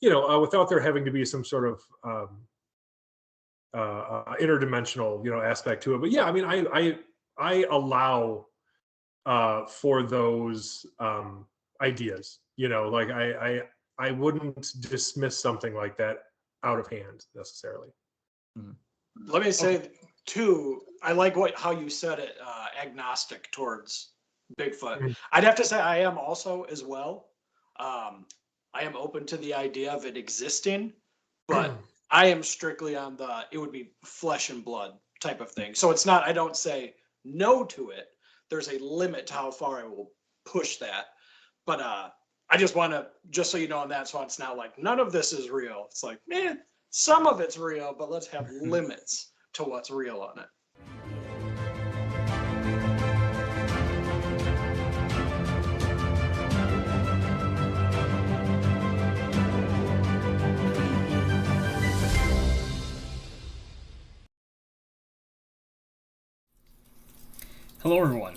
without there having to be some sort of interdimensional, aspect to it. But yeah, I mean, I allow for those ideas. Like I wouldn't dismiss something like that out of hand necessarily. Let me say too, I like how you said it, agnostic towards Bigfoot. I'd have to say I am also as well. I am open to the idea of it existing, but I am strictly on it would be flesh and blood type of thing. So it's not, I don't say no to it. There's a limit to how far I will push that. But I just want to, just so you know on that, so it's not like none of this is real. It's like, man, some of it's real, but let's have limits to what's real on it. Hello everyone.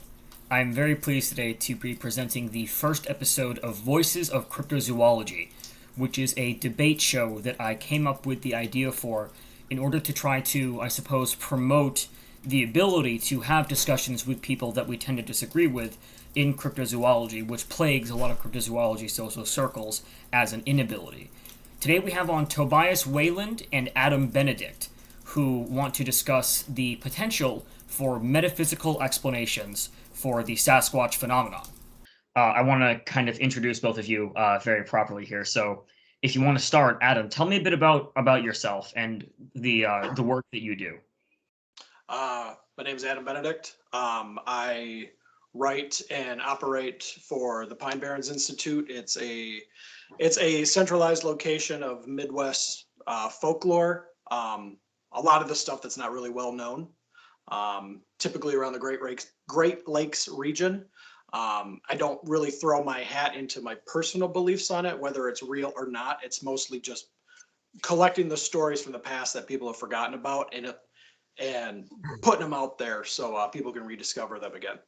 I'm very pleased today to be presenting the first episode of Voices of Cryptozoology, which is a debate show that I came up with the idea for in order to try to, I suppose, promote the ability to have discussions with people that we tend to disagree with in cryptozoology, which plagues a lot of cryptozoology social circles as an inability. Today we have on Tobias Wayland and Adam Benedict, who want to discuss the potential for metaphysical explanations for the Sasquatch phenomenon. I want to kind of introduce both of you very properly here. So if you want to start, Adam, tell me a bit about yourself and the work that you do. My name is Adam Benedict. I write and operate for the Pine Barrens Institute. It's a centralized location of Midwest folklore. A lot of the stuff that's not really well known. Typically around the Great Lakes region. I don't really throw my hat into my personal beliefs on it, whether it's real or not. It's mostly just collecting the stories from the past that people have forgotten about and putting them out there so people can rediscover them again.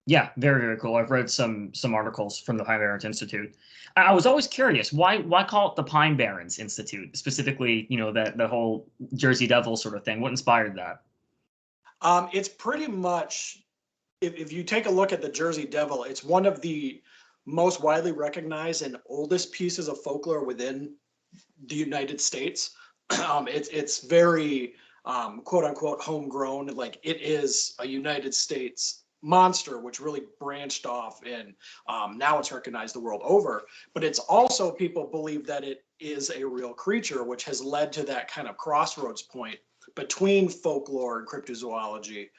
Yeah, very, very cool. I've read some articles from the Pine Barrens Institute. I was always curious, why call it the Pine Barrens Institute? Specifically, that the whole Jersey Devil sort of thing. What inspired that? It's pretty much, if you take a look at the Jersey Devil, it's one of the most widely recognized and oldest pieces of folklore within the United States. It's very quote unquote homegrown. Like, it is a United States monster, which really branched off, and now it's recognized the world over. But it's also, people believe that it is a real creature, which has led to that kind of crossroads point between folklore and cryptozoology.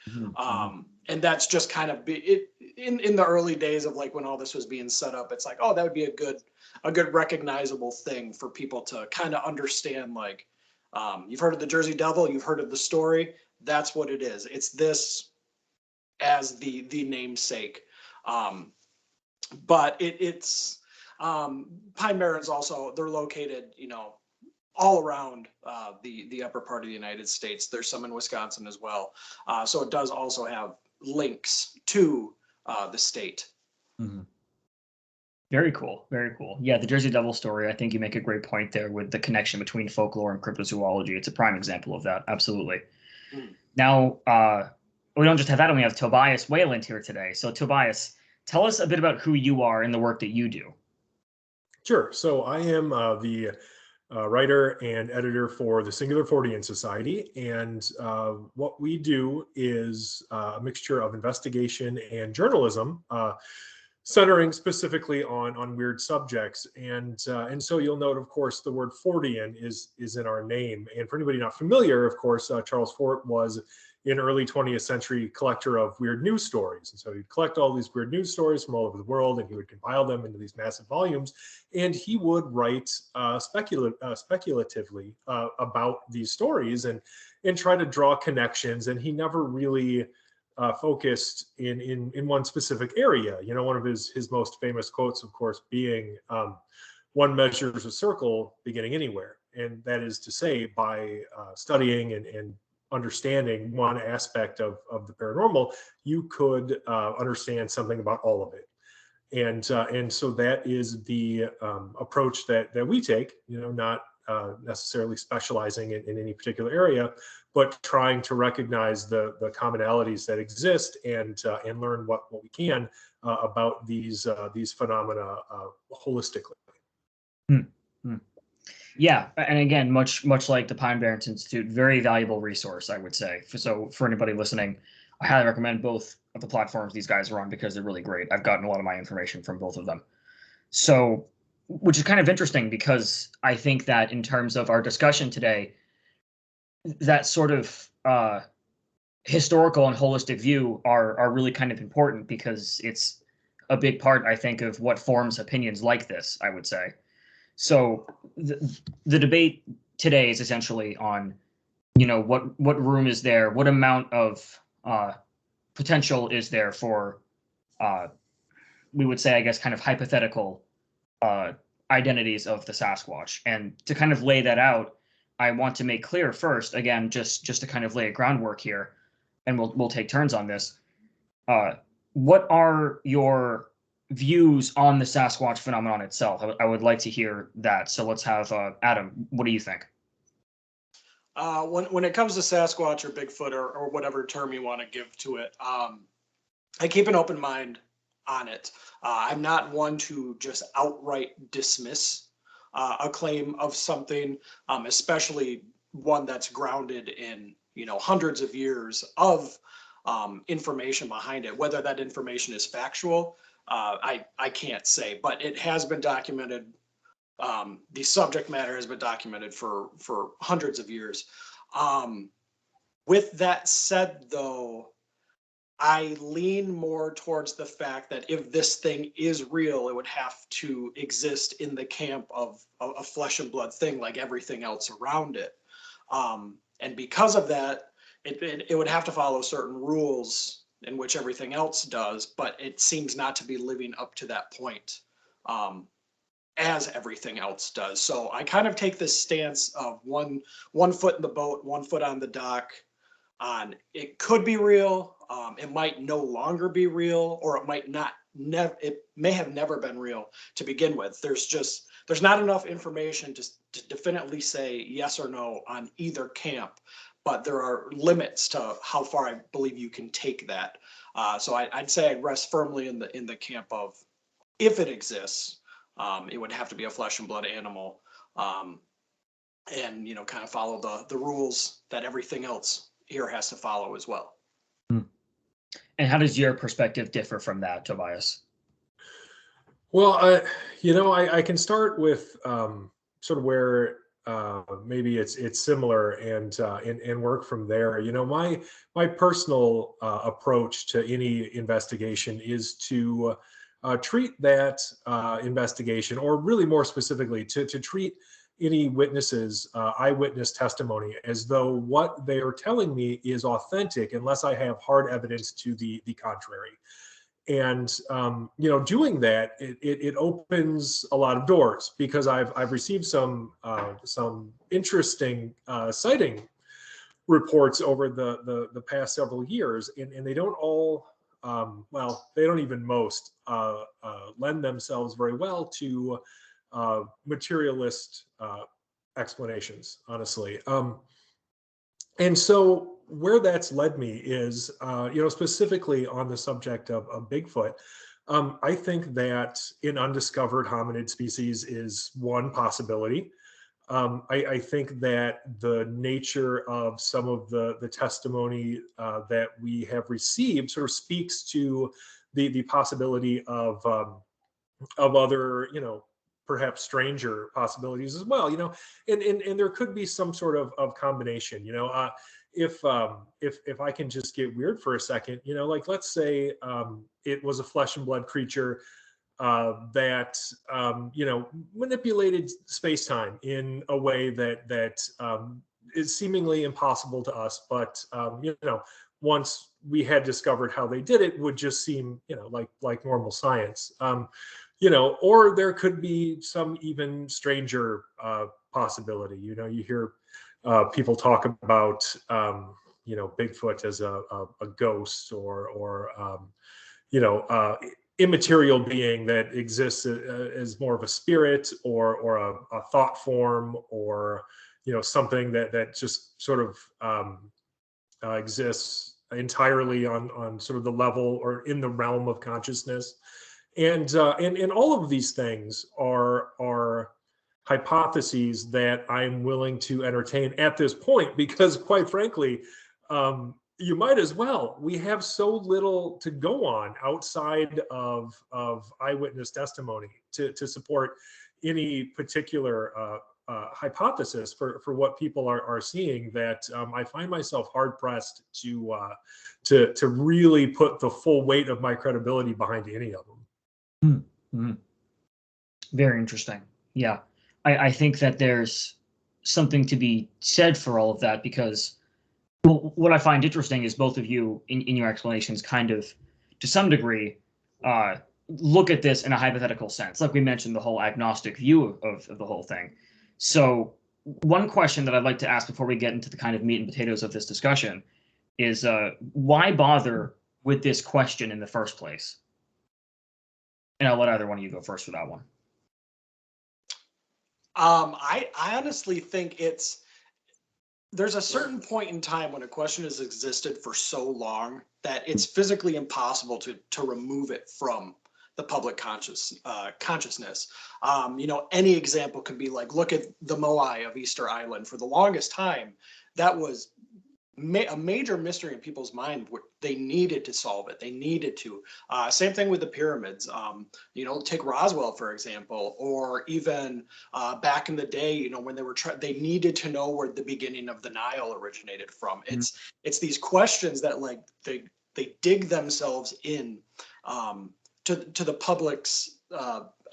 And that's just kind of in the early days of like when all this was being set up, it's like, oh, that would be a good recognizable thing for people to kind of understand. Like, you've heard of the Jersey Devil, you've heard of the story. That's what it is. It's this as the namesake. But it's Pine Barrens also, they're located, all around the upper part of the United States. There's some in Wisconsin as well. So it does also have links to the state. Very cool. Very cool. Yeah, the Jersey Devil story, I think you make a great point there with the connection between folklore and cryptozoology. It's a prime example of that. Absolutely. Now, we don't just have Adam, we have Tobias Wayland here today. So Tobias, tell us a bit about who you are and the work that you do. Sure. So I am the writer and editor for the Singular Fortean Society. And what we do is a mixture of investigation and journalism, centering specifically on weird subjects. And so you'll note, of course, the word Fortean is in our name. And for anybody not familiar, of course, Charles Fort was an early 20th century collector of weird news stories. And so he'd collect all these weird news stories from all over the world, and he would compile them into these massive volumes. And he would write speculatively about these stories and try to draw connections. And he never really focused in one specific area. One of his most famous quotes, of course, being one measures a circle beginning anywhere. And that is to say, by studying and understanding one aspect of the paranormal, you could understand something about all of it. And so that is the approach that we take, not necessarily specializing in any particular area, but trying to recognize the commonalities that exist and learn what we can about these phenomena holistically. Hmm. Yeah, and again, much like the Pine Barrens Institute, very valuable resource, I would say. So for anybody listening, I highly recommend both of the platforms these guys are on because they're really great. I've gotten a lot of my information from both of them. So, which is kind of interesting because I think that in terms of our discussion today, that sort of historical and holistic view are really kind of important because it's a big part, I think, of what forms opinions like this, I would say. So the debate today is essentially on, what room is there, what amount of potential is there for, we would say, I guess, kind of hypothetical identities of the Sasquatch. And to kind of lay that out, I want to make clear first, again, just to kind of lay a groundwork here, and we'll take turns on this. What are your views on the Sasquatch phenomenon itself? I would like to hear that. So let's have Adam. What do you think? When it comes to Sasquatch or Bigfoot or whatever term you want to give to it, I keep an open mind on it. I'm not one to just outright dismiss a claim of something, especially one that's grounded in hundreds of years of information behind it. Whether that information is factual, I can't say, but it has been documented. The subject matter has been documented for hundreds of years. With that said, though, I lean more towards the fact that if this thing is real, it would have to exist in the camp of a flesh and blood thing like everything else around it. And because of that, it would have to follow certain rules in which everything else does, but it seems not to be living up to that point as everything else does. So I kind of take this stance of one foot in the boat, 1 foot on the dock. On it could be real, it might no longer be real, or it might not. It may have never been real to begin with. There's not enough information to definitely say yes or no on either camp, but there are limits to how far I believe you can take that. So I'd say I'd rest firmly in the camp of, if it exists, it would have to be a flesh and blood animal, and kind of follow the rules that everything else here has to follow as well. And how does your perspective differ from that, Tobias? Well, I can start with sort of where maybe it's similar and work from there. My personal approach to any investigation is to treat that investigation, or really more specifically, to treat any witnesses, eyewitness testimony, as though what they are telling me is authentic, unless I have hard evidence to the contrary. And doing that, it opens a lot of doors, because I've received some interesting sighting reports over the past several years, and they don't all they don't even most lend themselves very well to materialist explanations, honestly. And so where that's led me is, specifically on the subject of Bigfoot, I think that an undiscovered hominid species is one possibility. I think that the nature of some of the testimony that we have received sort of speaks to the possibility of other, perhaps stranger possibilities as well, and there could be some sort of combination, if I can just get weird for a second, like, let's say it was a flesh and blood creature that manipulated space-time in a way that is seemingly impossible to us, but once we had discovered how they did it, would just seem like normal science. Or there could be some even stranger possibility. You hear people talk about Bigfoot as a ghost, or immaterial being that exists as more of a spirit or a thought form, or something that just sort of exists entirely on sort of the level or in the realm of consciousness. And all of these things are hypotheses that I'm willing to entertain at this point, because quite frankly, you might as well. We have so little to go on outside of eyewitness testimony to support any particular hypothesis for what people are seeing, that I find myself hard pressed to really put the full weight of my credibility behind any of them. Mm-hmm. Very interesting. Yeah, I think that there's something to be said for all of that, because what I find interesting is both of you in your explanations kind of, to some degree, look at this in a hypothetical sense. Like we mentioned, the whole agnostic view of the whole thing. So one question that I'd like to ask before we get into the kind of meat and potatoes of this discussion is, why bother with this question in the first place? And I'll let either one of you go first for that one. I honestly think there's a certain point in time when a question has existed for so long that it's physically impossible to remove it from the public consciousness. Any example could be like, look at the Moai of Easter Island. For the longest time, that was a major mystery in people's mind. They needed to solve it. They needed to. Same thing with the pyramids. Take Roswell, for example, or even back in the day, when they needed to know where the beginning of the Nile originated from. It's these questions that like they dig themselves in to the public's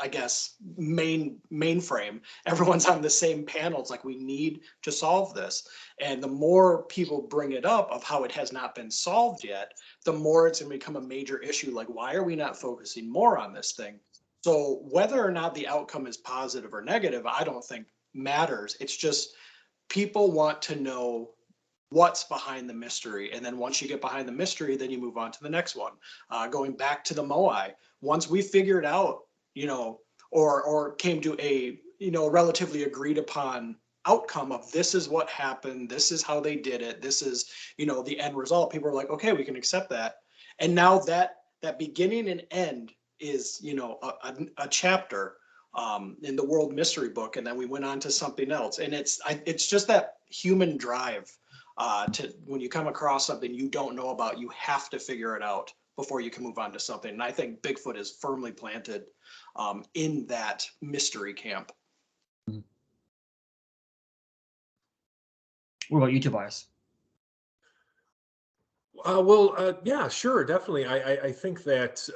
I guess mainframe. Everyone's on the same panel. It's like, we need to solve this. And the more people bring it up of how it has not been solved yet, the more it's going to become a major issue. Like, why are we not focusing more on this thing? So whether or not the outcome is positive or negative, I don't think matters. It's just people want to know what's behind the mystery. And then once you get behind the mystery, then you move on to the next one. Going back to the Moai, once we figured out, or came to a, relatively agreed upon outcome of this is what happened, this is how they did it, this is, the end result, people are like, okay, we can accept that. And now that beginning and end is, a chapter in the world mystery book, and then we went on to something else. And it's just that human drive to, when you come across something you don't know about, you have to figure it out before you can move on to something. And I think Bigfoot is firmly planted in that mystery camp. What about you, Tobias? Yeah, sure, definitely. I think that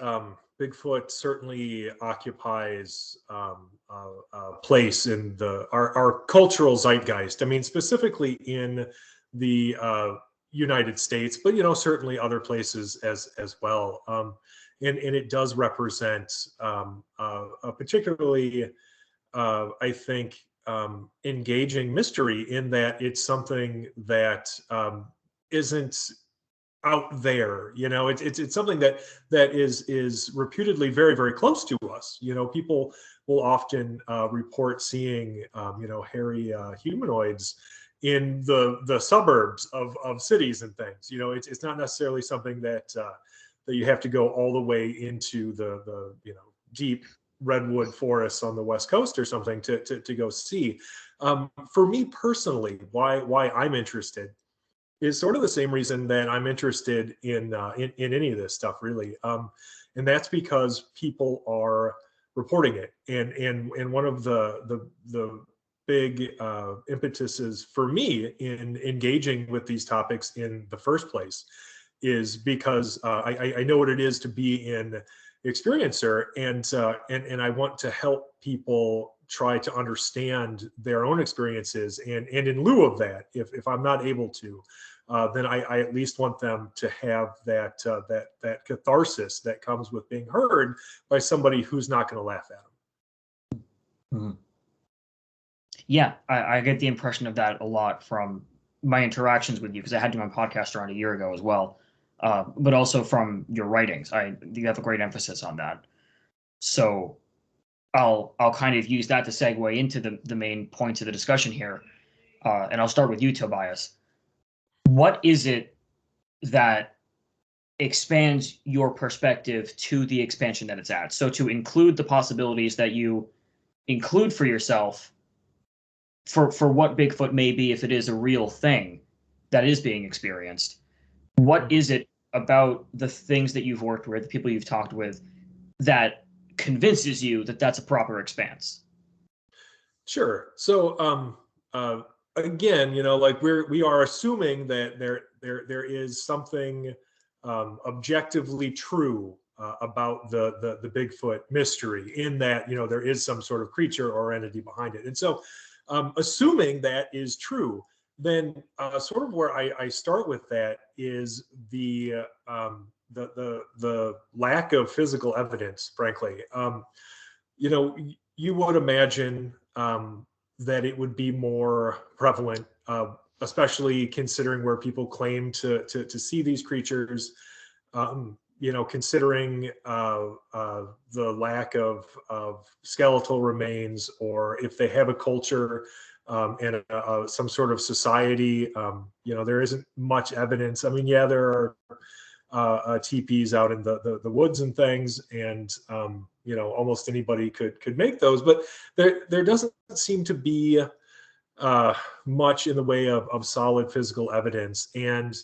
Bigfoot certainly occupies a place in our cultural zeitgeist. I mean, specifically in the United States, but certainly other places as well. And it does represent a particularly, I think, engaging mystery, in that it's something that isn't out there. It's something that is reputedly very, very close to us. People will often report seeing hairy humanoids in the suburbs of cities and things. It's not necessarily something that you have to go all the way into the deep redwood forests on the West Coast or something to go see. For me personally, why I'm interested is sort of the same reason that I'm interested in any of this stuff, really. And that's because people are reporting it. And one of the big impetuses for me in engaging with these topics in the first place is because I know what it is to be an experiencer, and I want to help people try to understand their own experiences. And in lieu of that, if I'm not able to, then I at least want them to have that catharsis that comes with being heard by somebody who's not going to laugh at them. Mm-hmm. Yeah, I get the impression of that a lot from my interactions with you, because I had you on my podcast around a year ago as well. but also from your writings. You have a great emphasis on that. So I'll kind of use that to segue into the main points of the discussion here. And I'll start with you, Tobias. What is it that expands your perspective to the expansion that it's at? So to include the possibilities that you include for yourself for what Bigfoot may be, if it is a real thing that is being experienced, what is it about the things that you've worked with, the people you've talked with, that convinces you that that's a proper expanse? Sure. So again, like we are assuming that there is something objectively true about the Bigfoot mystery, in that there is some sort of creature or entity behind it. And so assuming that is true, then sort of where I start with that is the lack of physical evidence, frankly. You would imagine that it would be more prevalent, especially considering where people claim to see these creatures. Considering the lack of skeletal remains, or if they have a culture and some sort of society, there isn't much evidence. I mean, yeah, there are teepees out in the woods and things, and almost anybody could make those, but there doesn't seem to be much in the way of solid physical evidence. And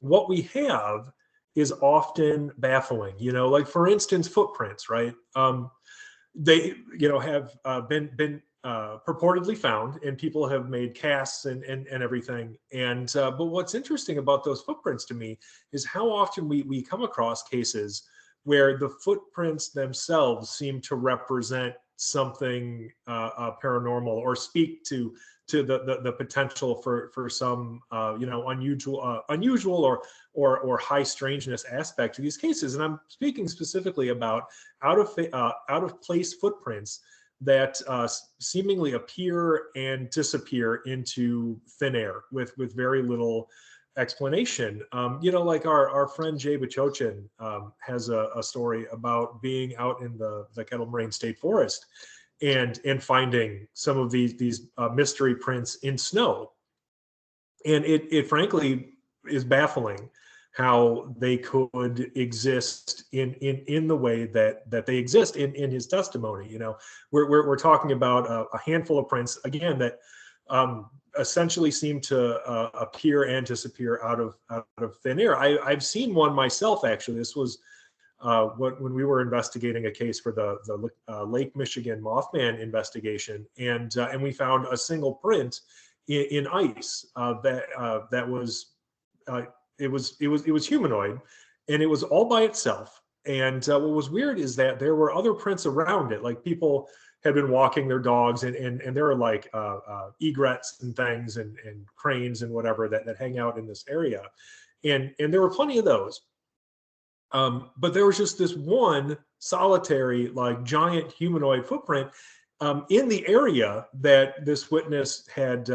what we have is often baffling. Like, for instance, footprints, right? They have been purportedly found, and people have made casts and everything. And but what's interesting about those footprints to me is how often we come across cases where the footprints themselves seem to represent something paranormal, or speak to the potential for some unusual or high strangeness aspect to these cases. And I'm speaking specifically about out of place footprints that seemingly appear and disappear into thin air with very little explanation. Like our friend Jay Bachochin has a story about being out in the Kettle Moraine State Forest and finding some of these mystery prints in snow. And it frankly is baffling how they could exist in the way that they exist in his testimony. We're talking about a handful of prints, again, that essentially seem to appear and disappear out of thin air. I've seen one myself, actually. This was when we were investigating a case for the Lake Michigan Mothman investigation, and we found a single print in ice that was it was humanoid, and it was all by itself. And what was weird is that there were other prints around it, like people had been walking their dogs, and there are like egrets and things and cranes and whatever that hang out in this area, and there were plenty of those. But there was just this one solitary, like, giant humanoid footprint in the area that this witness had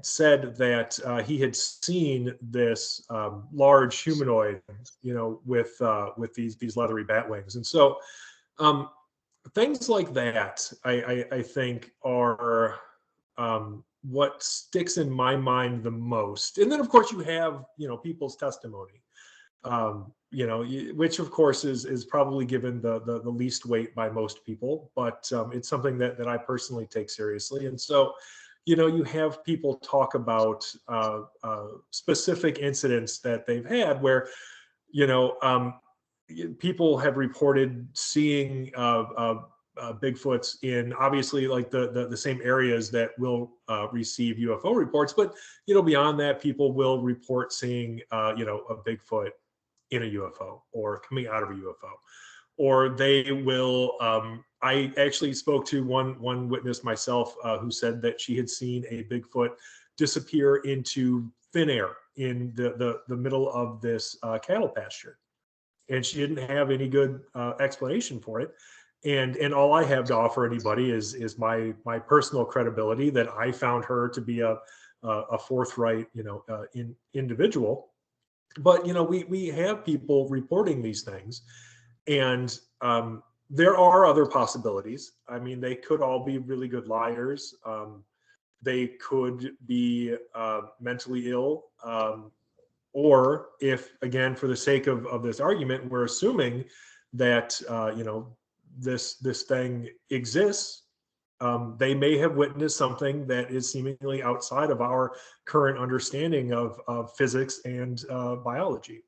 said that he had seen this large humanoid, with these leathery bat wings. And so things like that, I think, are what sticks in my mind the most. And then, of course, you have people's testimony, which of course is probably given the least weight by most people, but it's something that I personally take seriously. And so, you have people talk about specific incidents that they've had where, people have reported seeing Bigfoots in, obviously, like the same areas that will receive UFO reports, but beyond that, people will report seeing a Bigfoot in a UFO or coming out of a UFO, or they will. I actually spoke to one witness myself who said that she had seen a Bigfoot disappear into thin air in the middle of this cattle pasture, and she didn't have any good explanation for it. And all I have to offer anybody is my personal credibility that I found her to be a forthright individual. But we have people reporting these things, and there are other possibilities. I mean, they could all be really good liars. They could be mentally ill, or if, again, for the sake of this argument, we're assuming that this thing exists. They may have witnessed something that is seemingly outside of our current understanding of physics and biology.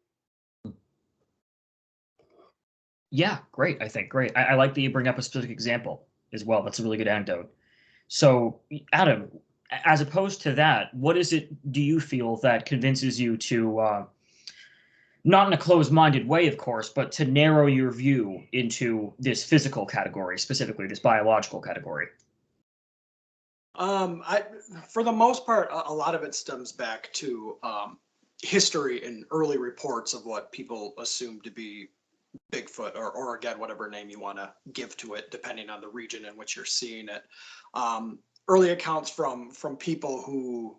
Yeah, great. I think great. I like that you bring up a specific example as well. That's a really good anecdote. So, Adam, as opposed to that, what is it do you feel that convinces you to, not in a closed-minded way, of course, but to narrow your view into this physical category, specifically this biological category? For the most part, a lot of it stems back to history and early reports of what people assume to be Bigfoot, or again, whatever name you want to give to it, depending on the region in which you're seeing it. Early accounts from people who,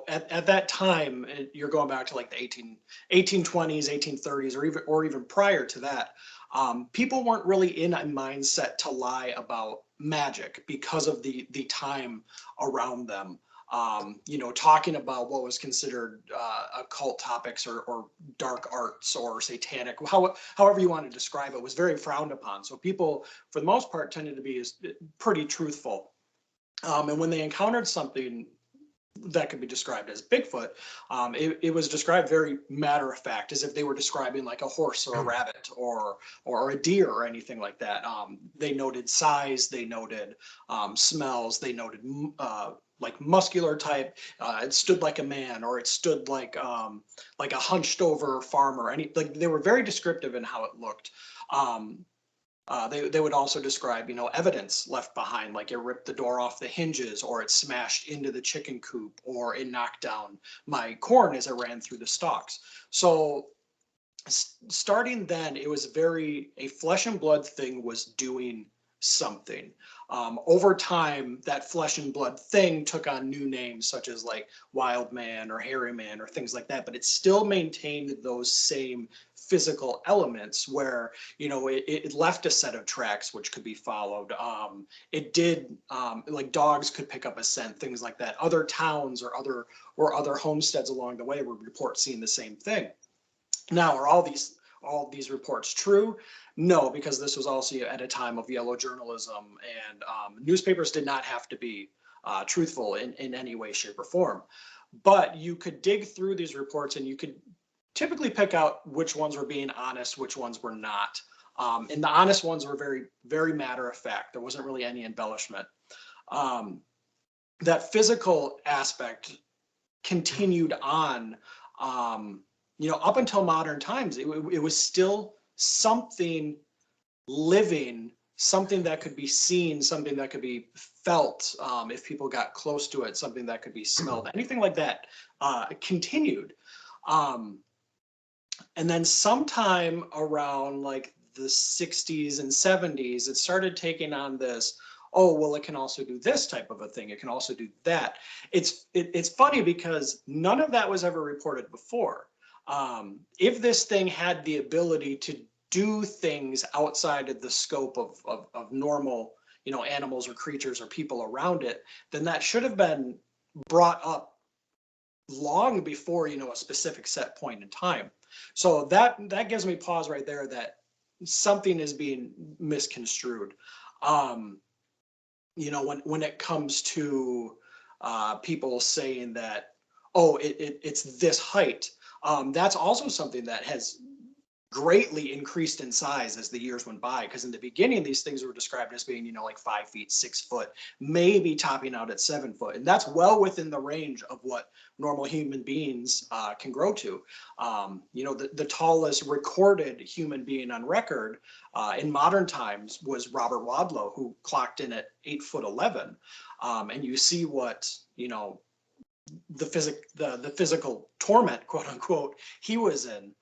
at that time, you're going back to like the 1820s, 1830s, or even prior to that. People weren't really in a mindset to lie about magic because of the time around them. Talking about what was considered occult topics or dark arts or satanic, however you want to describe it, was very frowned upon. So people, for the most part, tended to be pretty truthful. And when they encountered something that could be described as Bigfoot, it was described very matter of fact, as if they were describing like a horse or a rabbit or a deer or anything like that. They noted size, they noted smells, they noted like muscular type. It stood like a man, or it stood like a hunched over farmer. They were very descriptive in how it looked. They would also describe, evidence left behind, like it ripped the door off the hinges, or it smashed into the chicken coop, or it knocked down my corn as I ran through the stalks. So starting then, it was a flesh and blood thing was doing something. Over time, that flesh and blood thing took on new names, such as like Wild Man or Hairy Man or things like that, but it still maintained those same physical elements where, it left a set of tracks which could be followed. It did, like dogs could pick up a scent, things like that. Other towns or other homesteads along the way would report seeing the same thing. Now, are all these reports true? No, because this was also at a time of yellow journalism, and newspapers did not have to be truthful in any way, shape, or form. But you could dig through these reports and you could typically pick out which ones were being honest, which ones were not. And the honest ones were very, very matter of fact. There wasn't really any embellishment. That physical aspect continued on. Up until modern times, it was still something living, something that could be seen, something that could be felt if people got close to it, something that could be smelled, anything like that continued. And then sometime around like the 60s and 70s, it started taking on this, oh, well, it can also do this type of a thing. It can also do that. It's funny because none of that was ever reported before. If this thing had the ability to do things outside of the scope of normal, animals or creatures or people around it, then that should have been brought up long before, a specific set point in time. So that gives me pause right there that something is being misconstrued. When it comes to people saying that, oh, it's this height. That's also something that has greatly increased in size as the years went by, because in the beginning these things were described as being like 5 feet, 6 foot, maybe topping out at 7 foot, and that's well within the range of what normal human beings can grow to. The tallest recorded human being on record in modern times was Robert Wadlow, who clocked in at 8'11". And you see what the physical torment, quote unquote, he was in.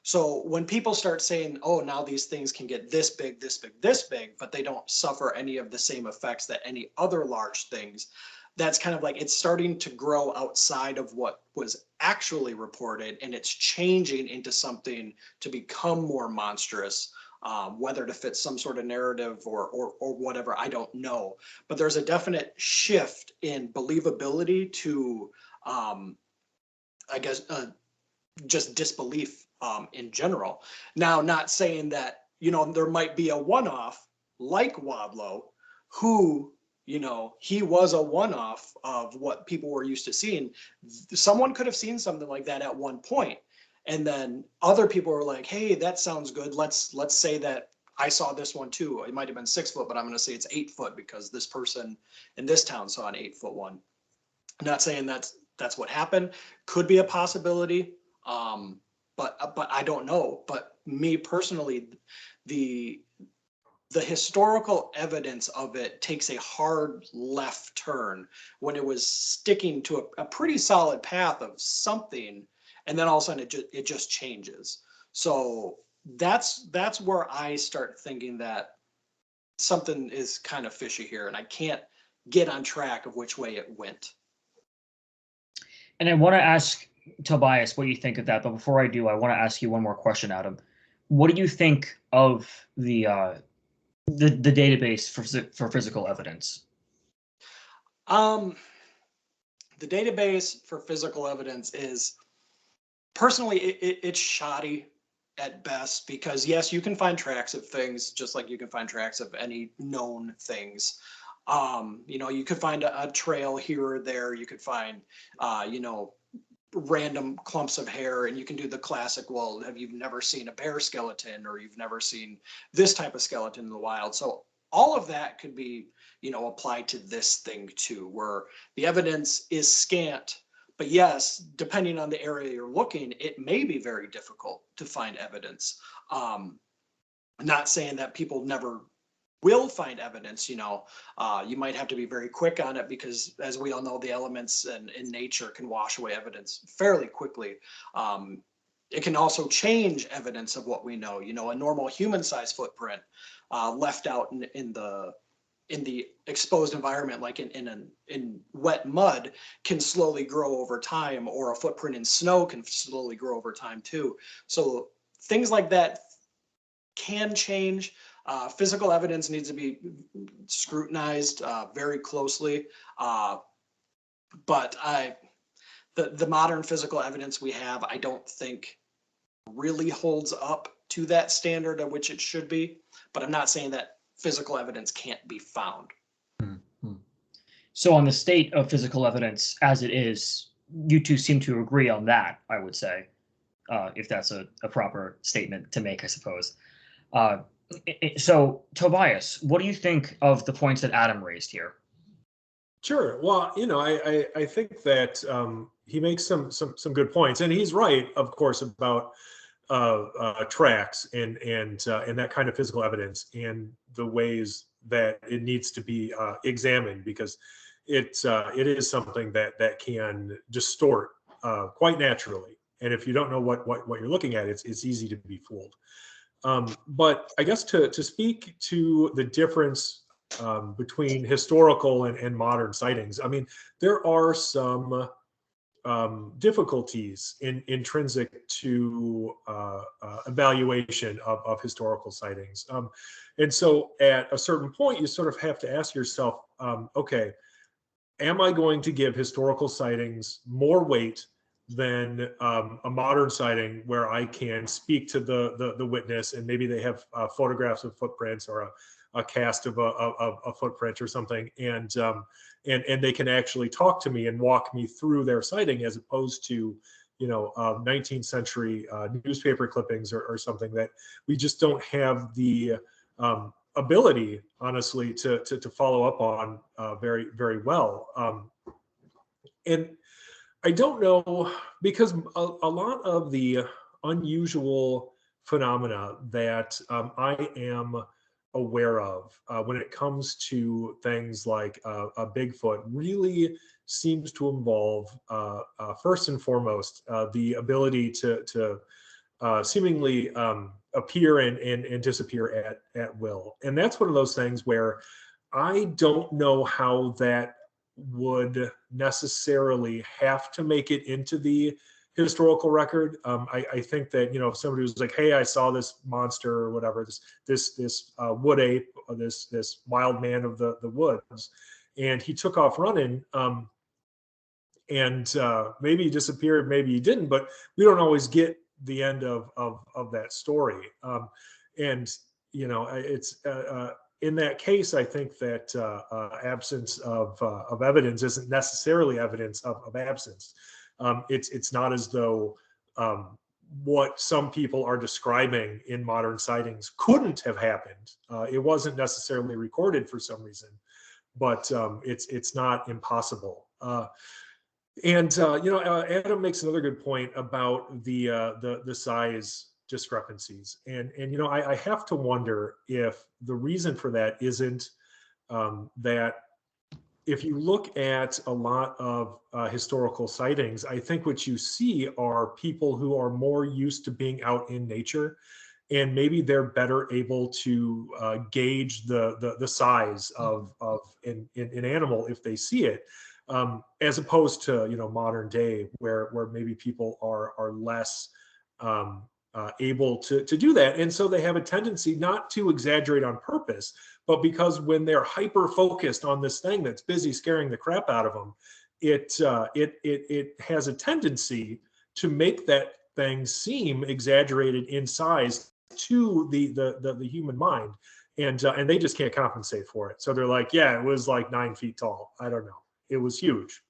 So when people start saying, oh, now these things can get this big, this big, this big, but they don't suffer any of the same effects that any other large things, that's kind of like it's starting to grow outside of what was actually reported, and it's changing into something to become more monstrous. Whether to fit some sort of narrative or whatever, I don't know. But there's a definite shift in believability to, I guess, just disbelief in general. Now, not saying that, there might be a one-off like Wadlow, who, he was a one-off of what people were used to seeing. Someone could have seen something like that at one point. And then other people were like, hey, that sounds good. Let's say that I saw this one too. It might have been 6 foot, but I'm going to say it's 8 foot because this person in this town saw an 8 foot one. I'm not saying that's what happened. Could be a possibility. But I don't know. But me personally, the historical evidence of it takes a hard left turn when it was sticking to a pretty solid path of something. And then all of a sudden it just changes. So that's where I start thinking that something is kind of fishy here, and I can't get on track of which way it went. And I want to ask Tobias what you think of that, but before I do, I want to ask you one more question, Adam. What do you think of the database for physical evidence? The database for physical evidence is, personally, it's shoddy at best, because yes, you can find tracks of things just like you can find tracks of any known things. You could find a trail here or there. You could find, random clumps of hair, and you can do the classic, well, have you never seen a bear skeleton, or you've never seen this type of skeleton in the wild? So all of that could be, applied to this thing too, where the evidence is scant. But yes, depending on the area you're looking, it may be very difficult to find evidence. Not saying that people never will find evidence. You might have to be very quick on it, because as we all know, the elements in nature can wash away evidence fairly quickly. It can also change evidence of what we know. A normal human-sized footprint left out in the exposed environment, like in wet mud, can slowly grow over time, or a footprint in snow can slowly grow over time too. So things like that can change. Physical evidence needs to be scrutinized very closely. But the modern physical evidence we have, I don't think really holds up to that standard at which it should be. But I'm not saying that physical evidence can't be found. Mm-hmm. So on the state of physical evidence as it is, you two seem to agree on that, I would say, if that's a proper statement to make, I suppose. So, Tobias, what do you think of the points that Adam raised here? Sure. Well, I think that he makes some good points, and he's right, of course, about tracks and that kind of physical evidence, and the ways that it needs to be examined, because it is something that can distort quite naturally, and if you don't know what you're looking at, it's easy to be fooled. But I guess to speak to the difference between historical and modern sightings, I mean, there are some difficulties intrinsic to evaluation of historical sightings. And so at a certain point, you sort of have to ask yourself, okay, am I going to give historical sightings more weight than a modern sighting, where I can speak to the witness, and maybe they have photographs of footprints, or a cast of a footprint or something, and they can actually talk to me and walk me through their sighting, as opposed to 19th century newspaper clippings or something that we just don't have the ability, honestly, to follow up on very, very well. And I don't know, because a lot of the unusual phenomena that I am aware of when it comes to things like a Bigfoot really seems to involve, first and foremost, the ability to seemingly appear and disappear at will. And that's one of those things where I don't know how that would necessarily have to make it into the historical record. I think that, if somebody was like, "Hey, I saw this monster or whatever, this wood ape, or this wild man of the woods, and he took off running, and maybe he disappeared, maybe he didn't, but we don't always get the end of that story." And it's in that case, I think that absence of evidence isn't necessarily evidence of absence. It's not as though what some people are describing in modern sightings couldn't have happened. It wasn't necessarily recorded for some reason, but it's not impossible. And Adam makes another good point about the size discrepancies, and I have to wonder if the reason for that isn't that if you look at a lot of historical sightings, I think what you see are people who are more used to being out in nature, and maybe they're better able to gauge the size of an animal if they see it, as opposed to modern day where maybe people are less able to do that, and so they have a tendency not to exaggerate on purpose, but because when they're hyper focused on this thing that's busy scaring the crap out of them, it has a tendency to make that thing seem exaggerated in size to the human mind, and they just can't compensate for it. So they're like, yeah, it was like 9 feet tall. I don't know. It was huge.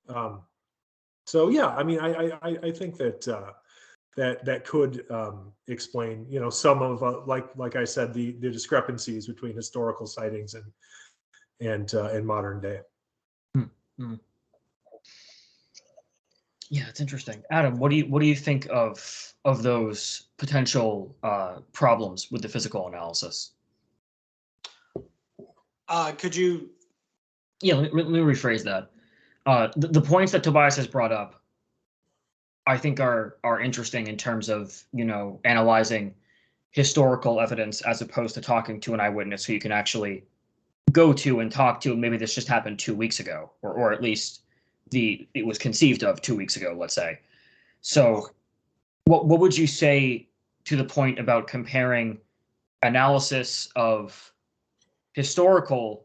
So yeah, I mean, I think that that could explain, some of like I said, the discrepancies between historical sightings and modern day. Mm-hmm. Yeah, it's interesting. Adam, what do you think of those potential problems with the physical analysis? Could you? Yeah, let me rephrase that. The points that Tobias has brought up, I think are interesting in terms of analyzing historical evidence as opposed to talking to an eyewitness who you can actually go to and talk to. Maybe this just happened 2 weeks ago, or at least it was conceived of 2 weeks ago, let's say. So what would you say to the point about comparing analysis of historical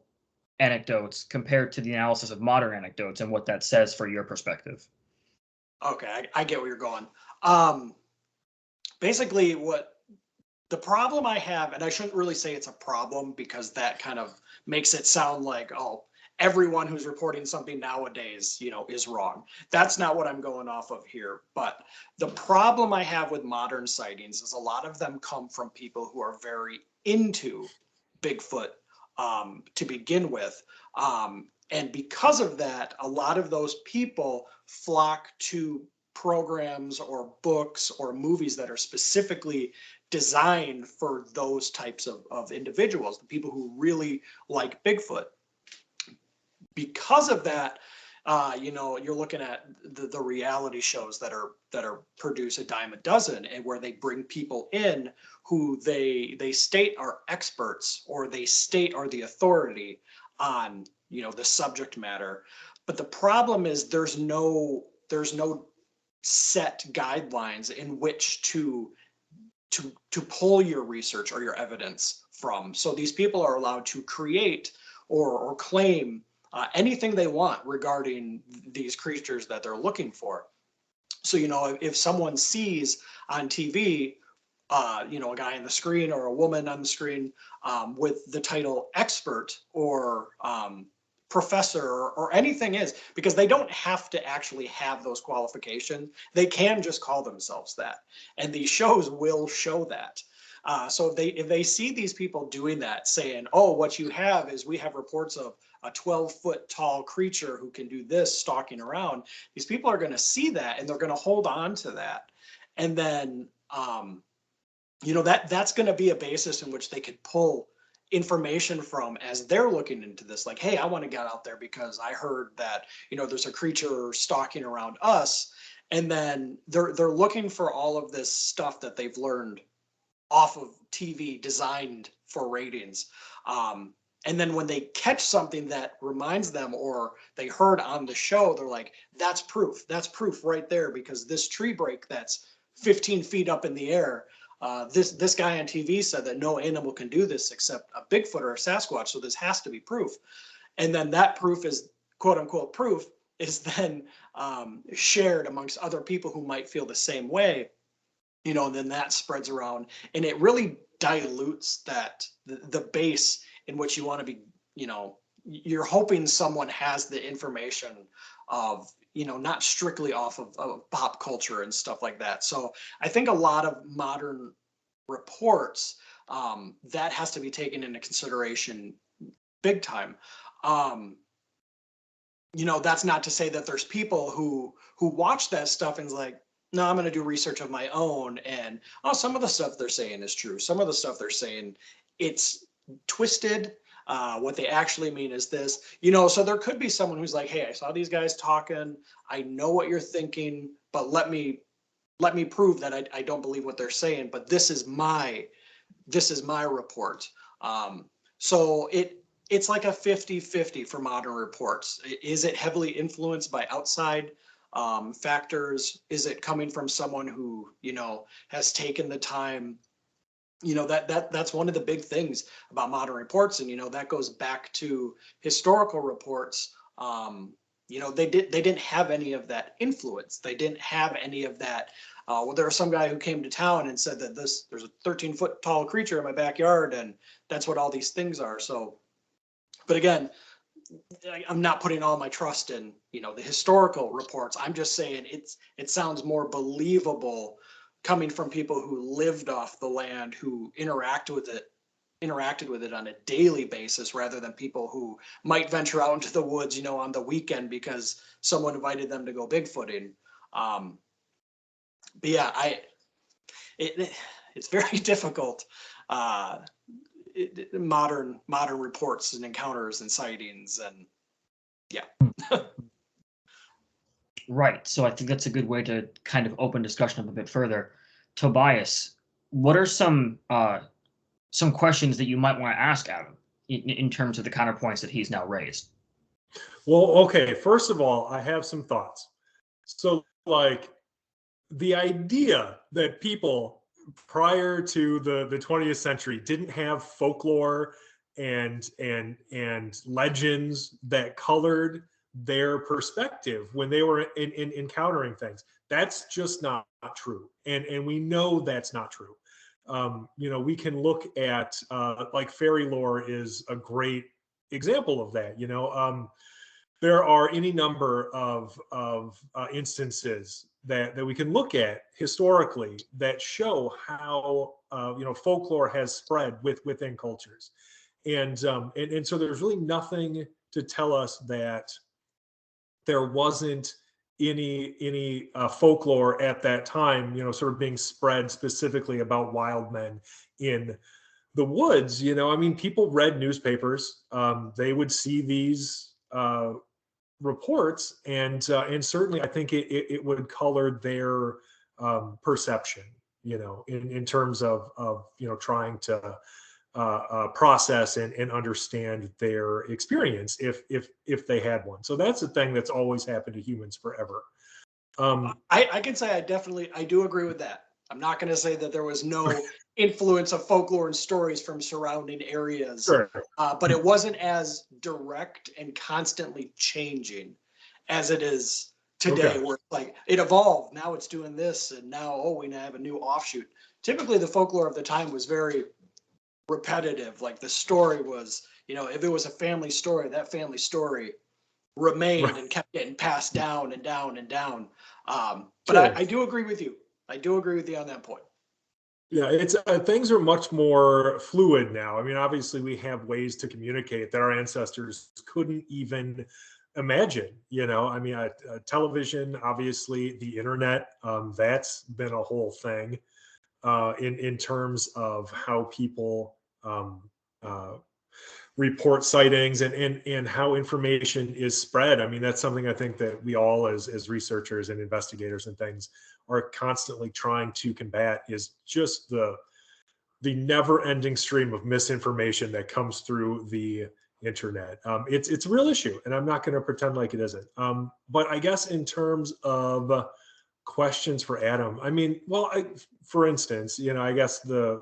anecdotes compared to the analysis of modern anecdotes and what that says for your perspective? Okay, I get where you're going. Basically, what the problem I have, and I shouldn't really say it's a problem because that kind of makes it sound like, oh, everyone who's reporting something nowadays, is wrong. That's not what I'm going off of here. But the problem I have with modern sightings is a lot of them come from people who are very into Bigfoot to begin with. And because of that, a lot of those people flock to programs or books or movies that are specifically designed for those types of individuals, the people who really like Bigfoot. Because of that, you're looking at the reality shows that are produced a dime a dozen, and where they bring people in who they state are experts or they state are the authority on the subject matter. But the problem is there's no set guidelines in which to pull your research or your evidence from. So these people are allowed to create or claim anything they want regarding these creatures that they're looking for. So, if someone sees on TV, a guy on the screen or a woman on the screen with the title expert or professor or anything is, because they don't have to actually have those qualifications. They can just call themselves that. And these shows will show that. So if they see these people doing that, saying, oh, what you have is we have reports of a 12-foot tall creature who can do this stalking around, these people are going to see that and they're going to hold on to that. And then, that's going to be a basis in which they could pull information from as they're looking into this. Like, hey, I want to get out there because I heard that, there's a creature stalking around us. And then they're looking for all of this stuff that they've learned off of TV designed for ratings. And then when they catch something that reminds them or they heard on the show, they're like, that's proof. That's proof right there, because this tree break that's 15 feet up in the air, this guy on TV said that no animal can do this except a Bigfoot or a Sasquatch. So this has to be proof. And then that proof is, quote unquote, proof is then shared amongst other people who might feel the same way, and then that spreads around, and it really dilutes the base in which you want to be, you're hoping someone has the information of, not strictly off of pop culture and stuff like that. So I think a lot of modern reports, that has to be taken into consideration big time. That's not to say that there's people who watch that stuff and is like, no, I'm going to do research of my own. And some of the stuff they're saying is true. Some of the stuff they're saying, it's twisted. What they actually mean is this, so there could be someone who's like, hey, I saw these guys talking. I know what you're thinking, but let me prove that I don't believe what they're saying. But this is my report. So it's like a 50-50 for modern reports. Is it heavily influenced by outside factors? Is it coming from someone who, has taken the time? That's one of the big things about modern reports. And, that goes back to historical reports. They didn't have any of that influence. They didn't have any of that. There was some guy who came to town and said that there's a 13-foot tall creature in my backyard, and that's what all these things are. So, but again, I'm not putting all my trust in, the historical reports. I'm just saying it sounds more believable coming from people who lived off the land, who interacted with it on a daily basis, rather than people who might venture out into the woods, on the weekend because someone invited them to go Bigfooting. But yeah, it's very difficult. Modern reports and encounters and sightings, and yeah. Right. So I think that's a good way to kind of open discussion up a bit further. Tobias, what are some questions that you might want to ask Adam in terms of the counterpoints that he's now raised? Well, okay. First of all, I have some thoughts. So, like, the idea that people prior to the 20th century didn't have folklore and legends that colored their perspective when they were in encountering things, that's just not true, and we know that's not true. We can look at like fairy lore is a great example of that. There are any number of instances that we can look at historically that show how folklore has spread within cultures, and so there's really nothing to tell us that there wasn't any folklore at that time, sort of being spread specifically about wild men in the woods. People read newspapers. They would see these reports, and certainly I think it would color their perception, in terms of trying to process and understand their experience if they had one. So that's a thing that's always happened to humans forever. I can say I do agree with that. I'm not going to say that there was no influence of folklore and stories from surrounding areas, Sure. But it wasn't as direct and constantly changing as it is today, Okay. where like it evolved. Now it's doing this, and now we now have a new offshoot. Typically, the folklore of the time was very repetitive. Like the story was, if it was a family story, that family story remained Right. and kept getting passed down and down and down. But Sure. I do agree with you. I do agree with you on that point. Yeah, it's things are much more fluid now. Obviously, we have ways to communicate that our ancestors couldn't even imagine. Television, obviously, the internet. That's been a whole thing in terms of how people report sightings and how information is spread. That's something I think that we all as researchers and investigators and things are constantly trying to combat, is just the never-ending stream of misinformation that comes through the internet. It's a real issue, and I'm not going to pretend like it isn't. But I guess in terms of questions for Adam, I mean, well, for instance, I guess the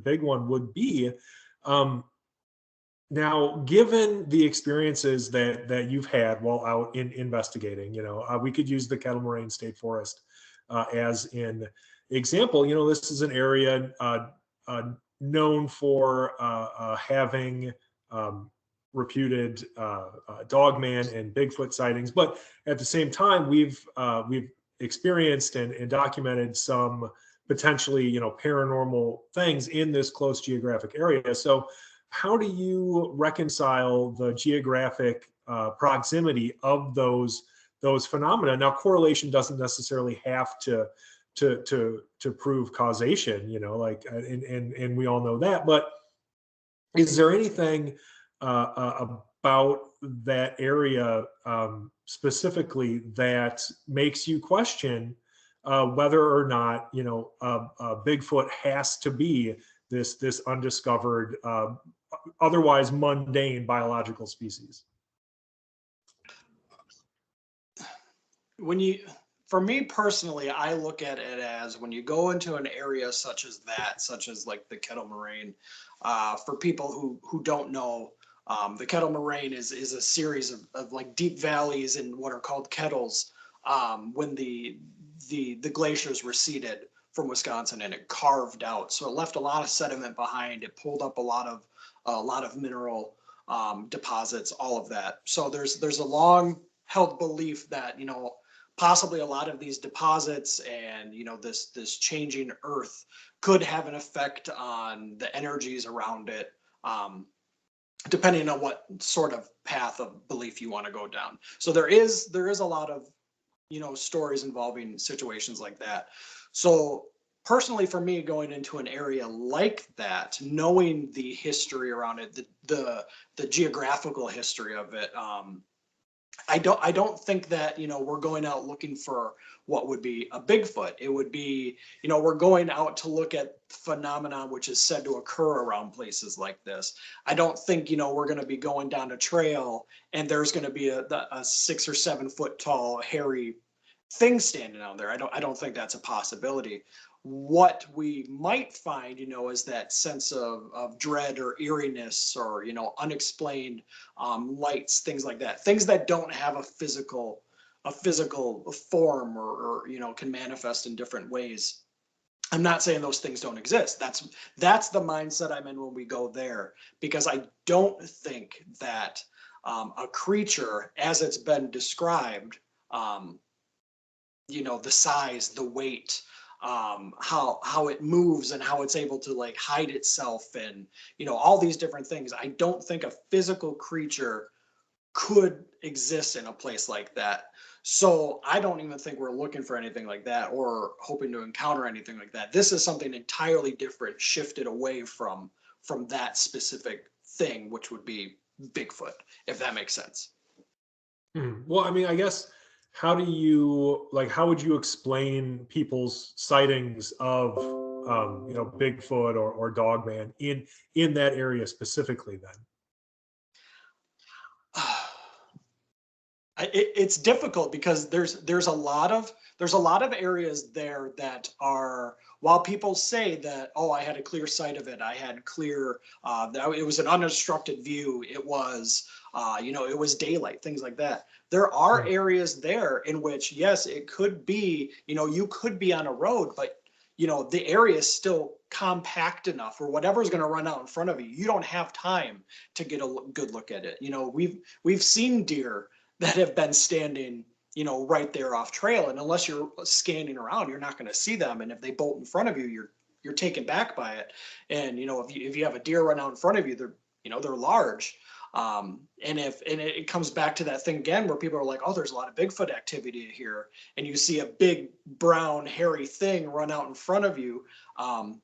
big one would be, now, given the experiences that you've had while out in investigating, we could use the Kettle Moraine State Forest as an example. This is an area known for having reputed dogman and Bigfoot sightings, but at the same time, we've experienced and documented some potentially paranormal things in this close geographic area. So how do you reconcile the geographic proximity of those phenomena? Now, correlation doesn't necessarily have to prove causation, and we all know that. But is there anything about that area specifically that makes you question whether or not Bigfoot has to be this undiscovered, otherwise mundane biological species? For me personally, I look at it as when you go into an area such as like the Kettle Moraine, for people who don't know, the Kettle Moraine is a series of like deep valleys in what are called kettles, when the glaciers receded from Wisconsin, and it carved out. So it left a lot of sediment behind. It pulled up a lot of mineral deposits, all of that. So there's a long held belief that, possibly a lot of these deposits and, this changing earth could have an effect on the energies around it, depending on what sort of path of belief you want to go down. So there is a lot of, stories involving situations like that. So personally, for me, going into an area like that, knowing the history around it, the geographical history of it, I don't think that, we're going out looking for what would be a Bigfoot. It would be, we're going out to look at phenomena which is said to occur around places like this. I don't think, we're going to be going down a trail and there's going to be a 6 or 7 foot tall, hairy thing standing out there. I don't think that's a possibility. What we might find, is that sense of dread or eeriness or, unexplained lights, things like that, things that don't have a physical form or can manifest in different ways. I'm not saying those things don't exist. That's the mindset I'm in when we go there, because I don't think that a creature, as it's been described, the size, the weight, how it moves and how it's able to like hide itself and, all these different things. I don't think a physical creature could exist in a place like that. So I don't even think we're looking for anything like that or hoping to encounter anything like that. This is something entirely different, shifted away from that specific thing, which would be Bigfoot, if that makes sense. Well, I mean, I guess, how would you explain people's sightings of Bigfoot or Dogman in that area specifically then? It's difficult because there's a lot of areas there that are, while people say that, oh, I had a clear sight of it, I had clear, it was an unobstructed view, it was, it was daylight, things like that. There are areas there in which, yes, it could be, you could be on a road, but the area is still compact enough where whatever's going to run out in front of you, you don't have time to get a good look at it. We've seen deer that have been standing, right there off trail, and unless you're scanning around, you're not going to see them. And if they bolt in front of you, you're taken back by it. And if you have a deer run out in front of you, they're large. And it comes back to that thing again where people are like, oh, there's a lot of Bigfoot activity here, and you see a big brown hairy thing run out in front of you,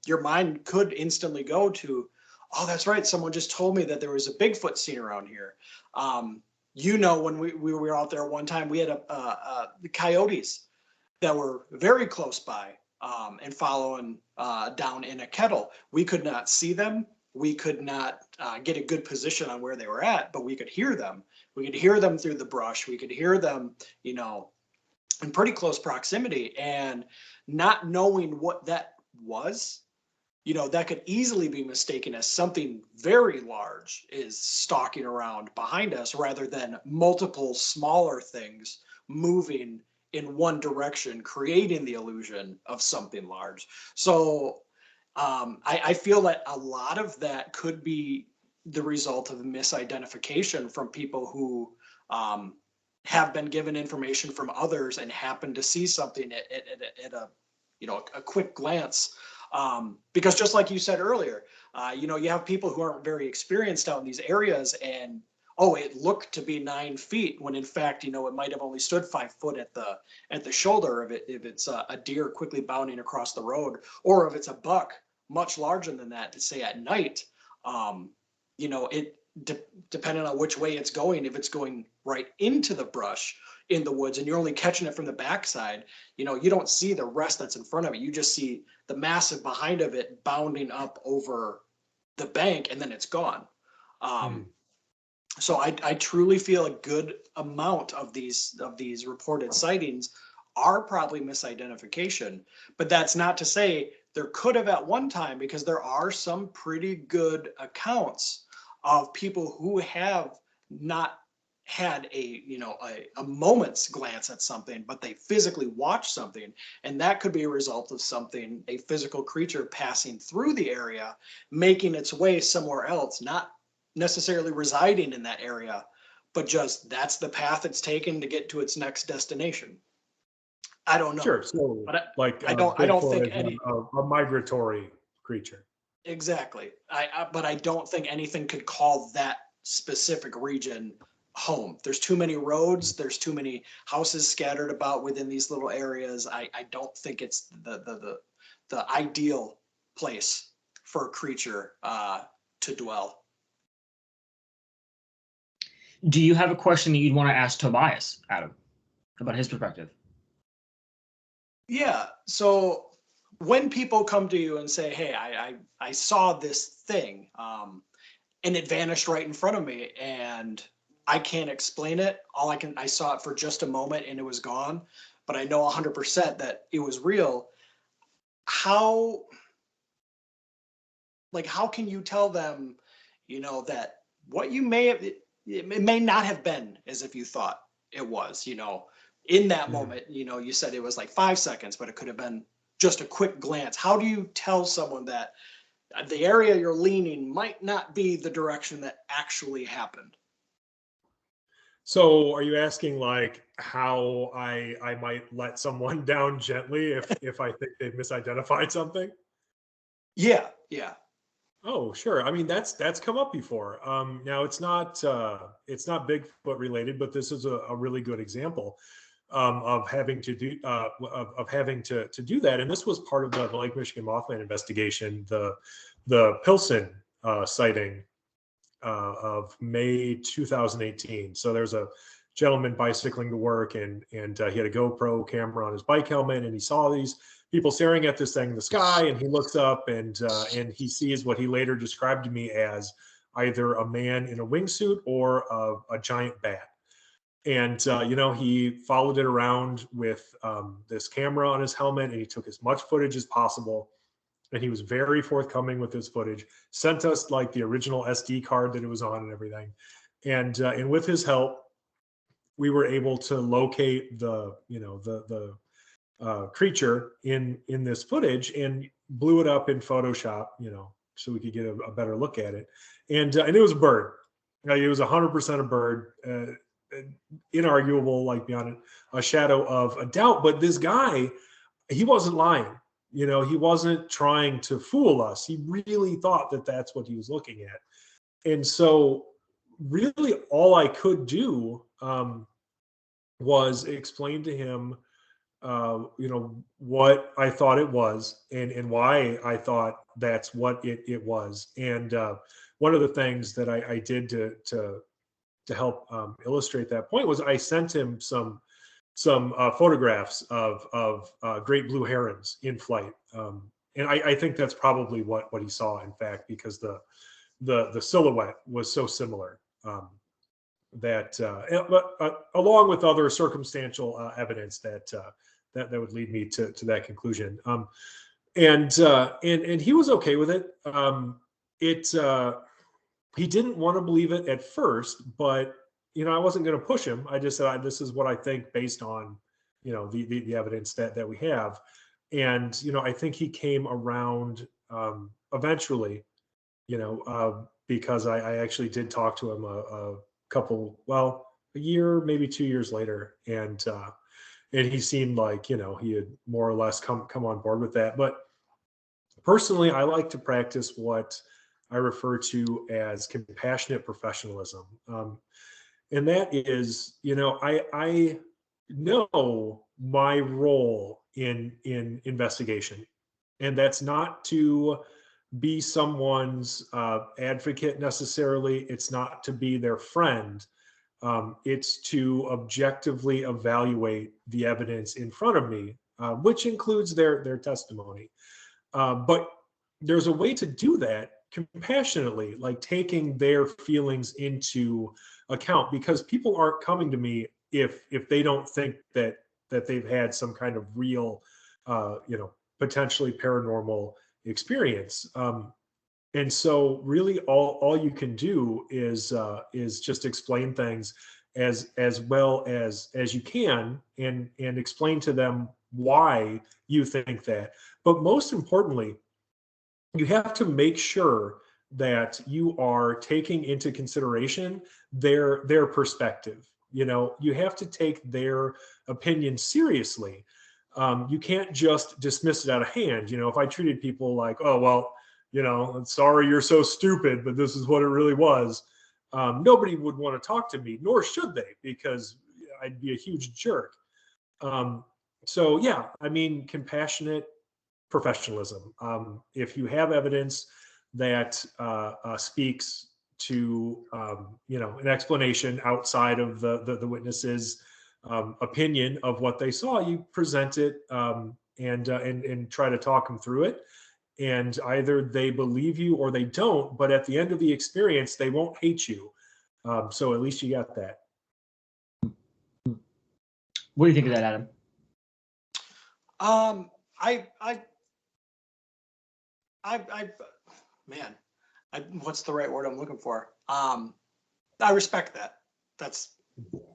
your mind could instantly go to, oh, that's right, someone just told me that there was a Bigfoot seen around here. When we were out there one time, we had the coyotes that were very close by, and following down in a kettle. We could not see them. We could not get a good position on where they were at, but we could hear them. We could hear them through the brush. We could hear them, in pretty close proximity, and not knowing what that was, that could easily be mistaken as something very large is stalking around behind us rather than multiple smaller things moving in one direction, creating the illusion of something large. So I feel that a lot of that could be the result of misidentification from people who have been given information from others and happen to see something at a quick glance. Because just like you said earlier, you have people who aren't very experienced out in these areas, and it looked to be 9 feet when in fact, it might have only stood 5 foot at the shoulder of it, if it's a deer quickly bounding across the road, or if it's a buck much larger than that, say at night. Depending on which way it's going, if it's going right into the brush in the woods and you're only catching it from the backside, you don't see the rest that's in front of it. You just see the massive behind of it bounding up over the bank, and then it's gone. So I truly feel a good amount of these reported sightings are probably misidentification, but that's not to say there could have at one time, because there are some pretty good accounts of people who have not had a moment's glance at something, but they physically watched something, and that could be a result of something, a physical creature passing through the area, making its way somewhere else, not necessarily residing in that area, but just that's the path it's taken to get to its next destination. I don't know. Sure. So but like I don't think any a migratory creature. Exactly. But I don't think anything could call that specific region home. There's too many roads. There's too many houses scattered about within these little areas. I don't think it's the ideal place for a creature to dwell. Do you have a question that you'd want to ask Tobias, Adam, about his perspective? Yeah. So when people come to you and say, hey, I saw this thing and it vanished right in front of me and I can't explain it. I saw it for just a moment and it was gone, but I know 100% that it was real. How can you tell them, that what you may have, it may not have been as if you thought it was, in that moment, you said it was like 5 seconds, but it could have been just a quick glance. How do you tell someone that the area you're leaning might not be the direction that actually happened? So are you asking like how I might let someone down gently if I think they've misidentified something? Yeah. Oh, sure. I mean, that's come up before. Now it's not Bigfoot related, but this is a really good example of having to do of having to do that. And this was part of the Lake Michigan Mothman investigation, the Pilsen sighting of May 2018. So there's a gentleman bicycling to work, and he had a GoPro camera on his bike helmet, and he saw these people staring at this thing in the sky, and he looks up and he sees what he later described to me as either a man in a wingsuit or a giant bat. And he followed it around with this camera on his helmet, and he took as much footage as possible. And he was very forthcoming with his footage. Sent us like the original SD card that it was on and everything. And with his help, we were able to locate the creature in this footage and blew it up in Photoshop, so we could get a better look at it. And it was a bird. It was 100% a bird, inarguable, like beyond a shadow of a doubt. But this guy, he wasn't lying. He wasn't trying to fool us. He really thought that that's what he was looking at. And so really all I could do was explain to him what I thought it was and why I thought that's what it was. And one of the things that I did to help illustrate that point was I sent him some some photographs of great blue herons in flight. And I think that's probably what he saw, in fact, because the silhouette was so similar. That along with other circumstantial evidence that would lead me to that conclusion. And he was okay with it. He didn't want to believe it at first, but I wasn't going to push him. I just said, this is what I think based on the evidence that we have. And I think he came around eventually, because I actually did talk to him a year, maybe 2 years later, and he seemed like he had more or less come on board with that. But personally, I like to practice what I refer to as compassionate professionalism, and that is, I know my role in investigation, and that's not to be someone's advocate necessarily. It's not to be their friend. It's to objectively evaluate the evidence in front of me, which includes their testimony. But there's a way to do that compassionately, like taking their feelings into account, because people aren't coming to me if they don't think that they've had some kind of real, potentially paranormal experience. And so really all you can do is just explain things as well as you can, and explain to them why you think that. But most importantly, you have to make sure that you are taking into consideration their perspective. You have to take their opinion seriously. You can't just dismiss it out of hand. If I treated people like, oh, well, sorry, you're so stupid, but this is what it really was, nobody would want to talk to me, nor should they, because I'd be a huge jerk. So yeah, compassionate professionalism. If you have evidence that speaks to an explanation outside of the witness's opinion of what they saw, you present it, and try to talk them through it. And either they believe you or they don't, but at the end of the experience, they won't hate you. So at least you got that. What do you think of that, Adam? What's the right word I'm looking for? I respect that.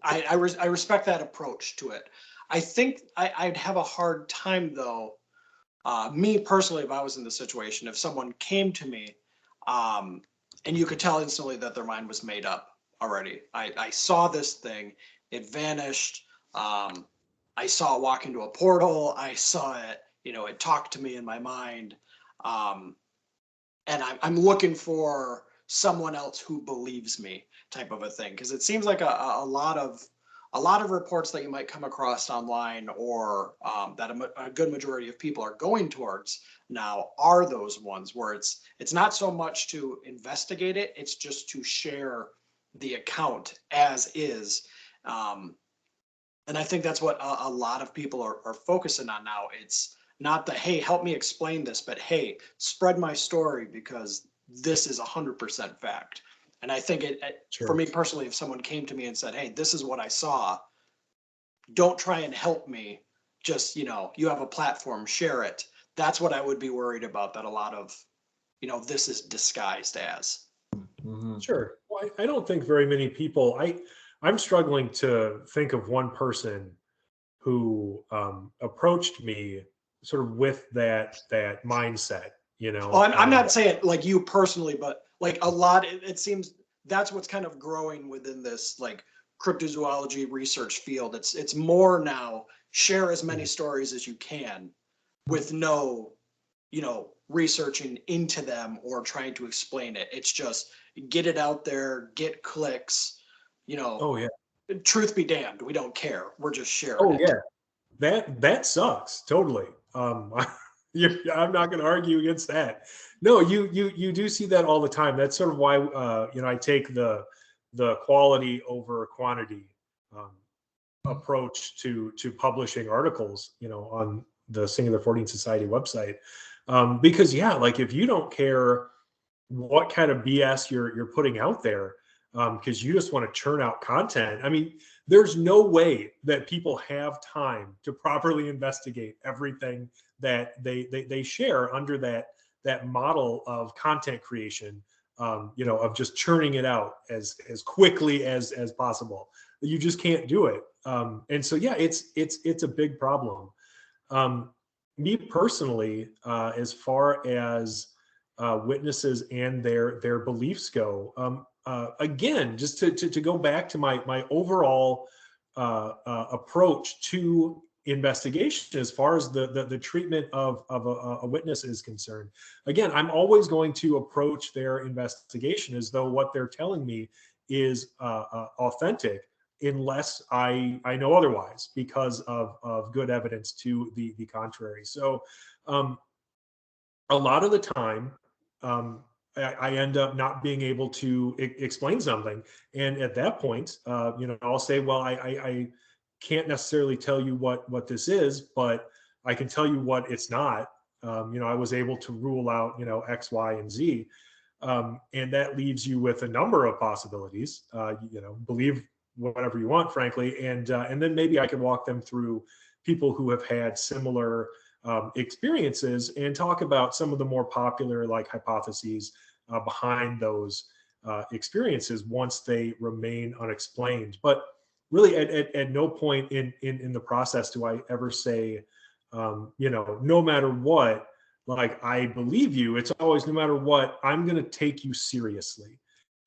I respect that approach to it. I think I'd have a hard time though. Me personally, if I was in the situation, if someone came to me, and you could tell instantly that their mind was made up already. I saw this thing, it vanished. I saw it walk into a portal. I saw it, it talked to me in my mind. And I'm looking for someone else who believes me, type of a thing. Because it seems like a lot of reports that you might come across online, or that a good majority of people are going towards now, are those ones where it's not so much to investigate it, it's just to share the account as is. And I think that's what a lot of people are focusing on now. It's not the, hey, help me explain this, but hey, spread my story because this is 100% fact. And I think Sure. For me personally, if someone came to me and said, hey, this is what I saw, don't try and help me. Just, you have a platform, share it. That's what I would be worried about, that a lot of, this is disguised as. Mm-hmm. Sure. Well, I don't think very many people, I'm struggling to think of one person who approached me sort of with that mindset, Oh, I'm not saying like you personally, but like a lot, it seems that's what's kind of growing within this like cryptozoology research field. It's more now, share as many stories as you can with no, researching into them or trying to explain it. It's just get it out there, get clicks, Oh yeah. Truth be damned, we don't care. We're just sharing. Oh yeah. That sucks. Totally. I'm not going to argue against that. No, you do see that all the time. That's sort of why I take the quality over quantity approach to publishing articles, on the Singular Fortean Society website. Because yeah, like if you don't care what kind of BS you're putting out there, because you just want to churn out content. I mean, there's no way that people have time to properly investigate everything that they share under that model of content creation, of just churning it out as quickly as possible. You just can't do it. And so yeah, it's a big problem. Me personally, as far as witnesses and their beliefs go, again, just to go back to my overall approach to investigation as far as the treatment of a witness is concerned. Again, I'm always going to approach their investigation as though what they're telling me is authentic, unless I know otherwise because of good evidence to the contrary. So a lot of the time, I end up not being able to explain something. And at that point, I'll say, well, I can't necessarily tell you what this is, but I can tell you what it's not. I was able to rule out, X, Y, and Z. And that leaves you with a number of possibilities. Believe whatever you want, frankly. And then maybe I can walk them through people who have had similar experiences and talk about some of the more popular hypotheses behind those experiences once they remain unexplained. But really at no point in the process do I ever say, no matter what, I believe you. It's always, no matter what, I'm going to take you seriously.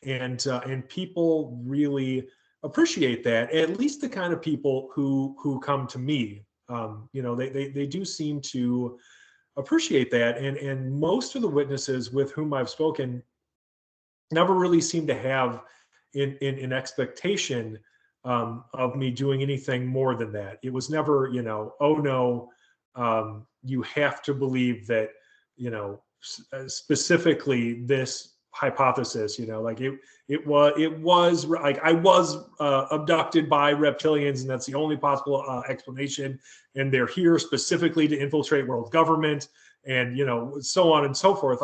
And people really appreciate that, at least the kind of people who come to me. They do seem to appreciate that. And most of the witnesses with whom I've spoken never really seem to have an expectation of me doing anything more than that. It was never, oh no, you have to believe that, specifically this hypothesis, it was like I was abducted by reptilians, and that's the only possible explanation, and they're here specifically to infiltrate world government, and so on and so forth.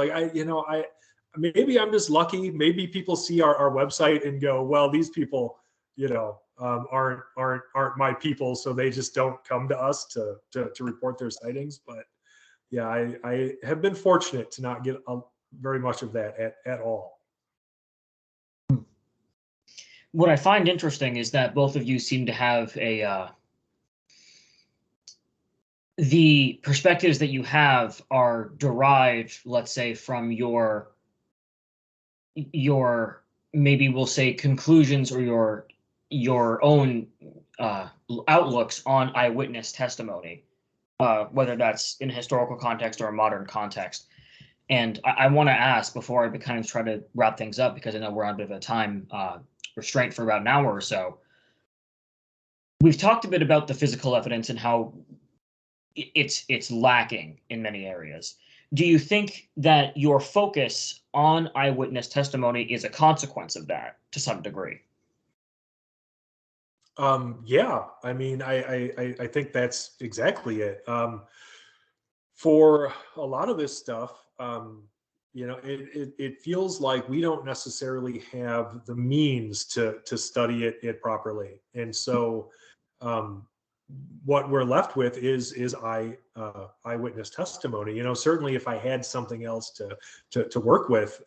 Maybe I'm just lucky. Maybe people see our website and go, well, these people aren't my people, so they just don't come to us to report their sightings. But yeah, I have been fortunate to not get very much of that at all. What I find interesting is that both of you seem to have the perspectives that you have are derived, let's say, from your maybe we'll say conclusions or your own outlooks on eyewitness testimony, whether that's in a historical context or a modern context. And I want to ask, before I kind of try to wrap things up, because I know we're on a bit of a time restraint for about an hour or so. We've talked a bit about the physical evidence and how it's lacking in many areas. Do you think that your focus on eyewitness testimony is a consequence of that to some degree? Yeah, I mean, I think that's exactly it. For a lot of this stuff, it feels like we don't necessarily have the means to study it properly, and so what we're left with is eyewitness testimony. Certainly, if I had something else to work with,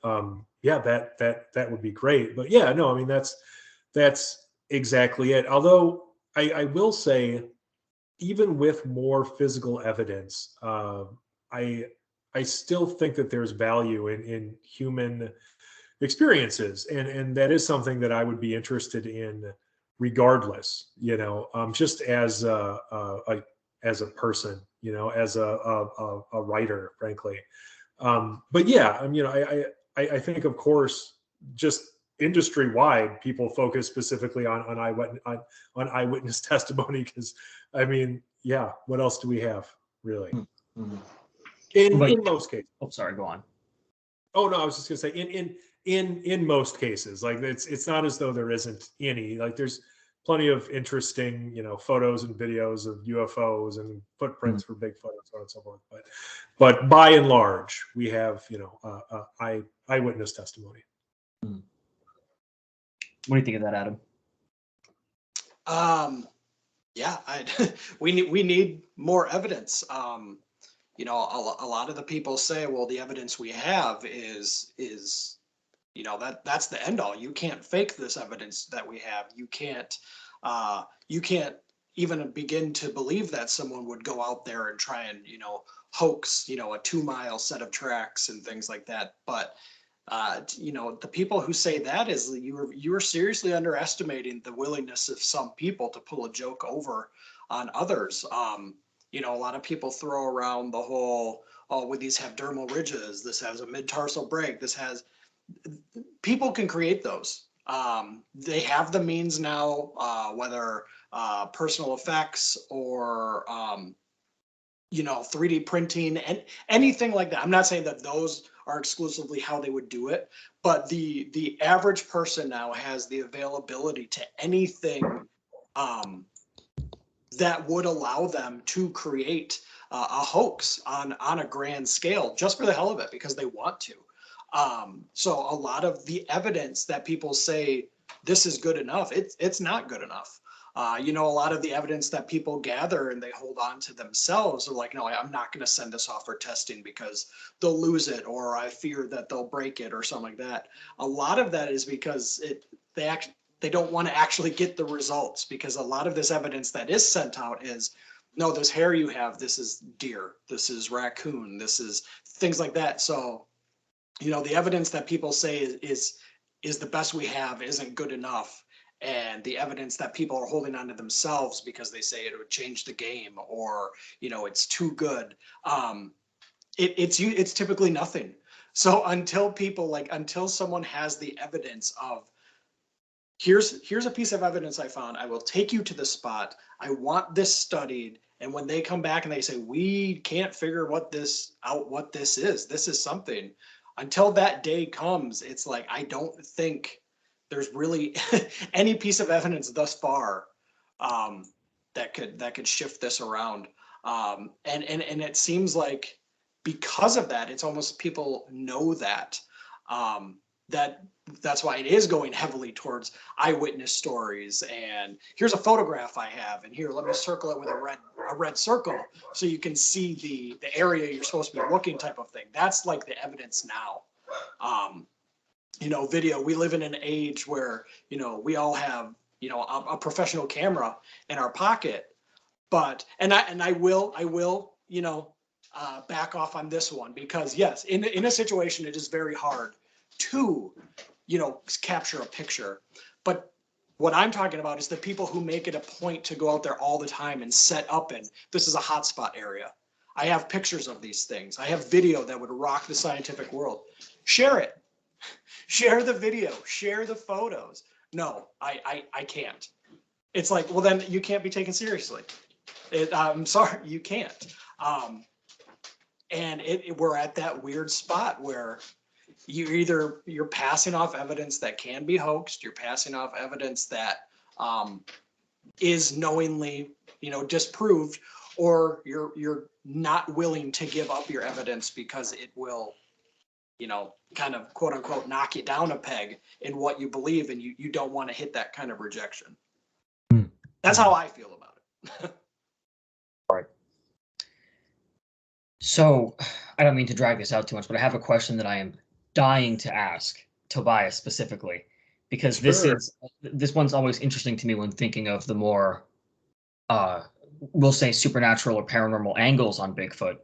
yeah, that would be great. But yeah, no, I mean that's exactly it. Although I will say, even with more physical evidence, I still think that there's value in human experiences, and that is something that I would be interested in, regardless. Just as a person, as a writer, frankly. But yeah, I think, of course, just industry wide, people focus specifically on eyewitness testimony, because I mean, yeah, what else do we have, really? Mm-hmm. In most cases. Oh, sorry, go on. Oh no, I was just gonna say in most cases, it's not as though there isn't any. There's plenty of interesting, photos and videos of UFOs and footprints for Bigfoot and so on and so forth. But by and large, we have, eyewitness testimony. What do you think of that, Adam? Yeah, we need more evidence. A lot of the people say, well, the evidence we have is that's the end all. You can't fake this evidence that we have. You can't even begin to believe that someone would go out there and try and hoax a 2-mile set of tracks and things like that. But the people who say that is you're seriously underestimating the willingness of some people to pull a joke over on others. A lot of people throw around the whole, oh, well, these have dermal ridges, this has a mid-tarsal break, people can create those. They have the means now, whether personal effects or 3D printing and anything like that. I'm not saying that those are exclusively how they would do it, but the average person now has the availability to anything that would allow them to create a hoax on a grand scale just for the hell of it, because they want to. So a lot of the evidence that people say this is good enough, it's not good enough. A lot of the evidence that people gather and they hold on to themselves are like, no, I'm not going to send this off for testing because they'll lose it, or I fear that they'll break it or something like that. A lot of that is because they don't want to actually get the results, because a lot of this evidence that is sent out is, no, this hair you have, this is deer, this is raccoon, this is things like that. So, the evidence that people say is the best we have isn't good enough. And the evidence that people are holding on to themselves because they say it would change the game, or, it's too good. It's typically nothing. So until someone has the evidence of, here's a piece of evidence I found, I will take you to the spot, I want this studied. And when they come back and they say, we can't figure what this is something, until that day comes, it's like, I don't think there's really any piece of evidence thus far that could shift this around. And it seems like because of that, it's almost people know that that's why it is going heavily towards eyewitness stories. And here's a photograph I have, and here, let me circle it with a red circle so you can see the area you're supposed to be looking, type of thing. That's like the evidence now. Video, we live in an age where, we all have, a professional camera in our pocket, but, I will, back off on this one, because yes, in a situation, it is very hard to, capture a picture. But what I'm talking about is the people who make it a point to go out there all the time and set up, and this is a hotspot area. I have pictures of these things. I have video that would rock the scientific world. Share it. Share the video. Share the photos. No, I can't. It's like, well, then you can't be taken seriously. I'm sorry, you can't. And we're at that weird spot where you're passing off evidence that can be hoaxed. You're passing off evidence that is knowingly, disproved, or you're not willing to give up your evidence because it will, kind of quote unquote knock you down a peg in what you believe, and you don't want to hit that kind of rejection. That's how I feel about it. Right. So I don't mean to drag this out too much, but I have a question that I am dying to ask Tobias specifically, because this one's always interesting to me when thinking of the more we'll say supernatural or paranormal angles on Bigfoot,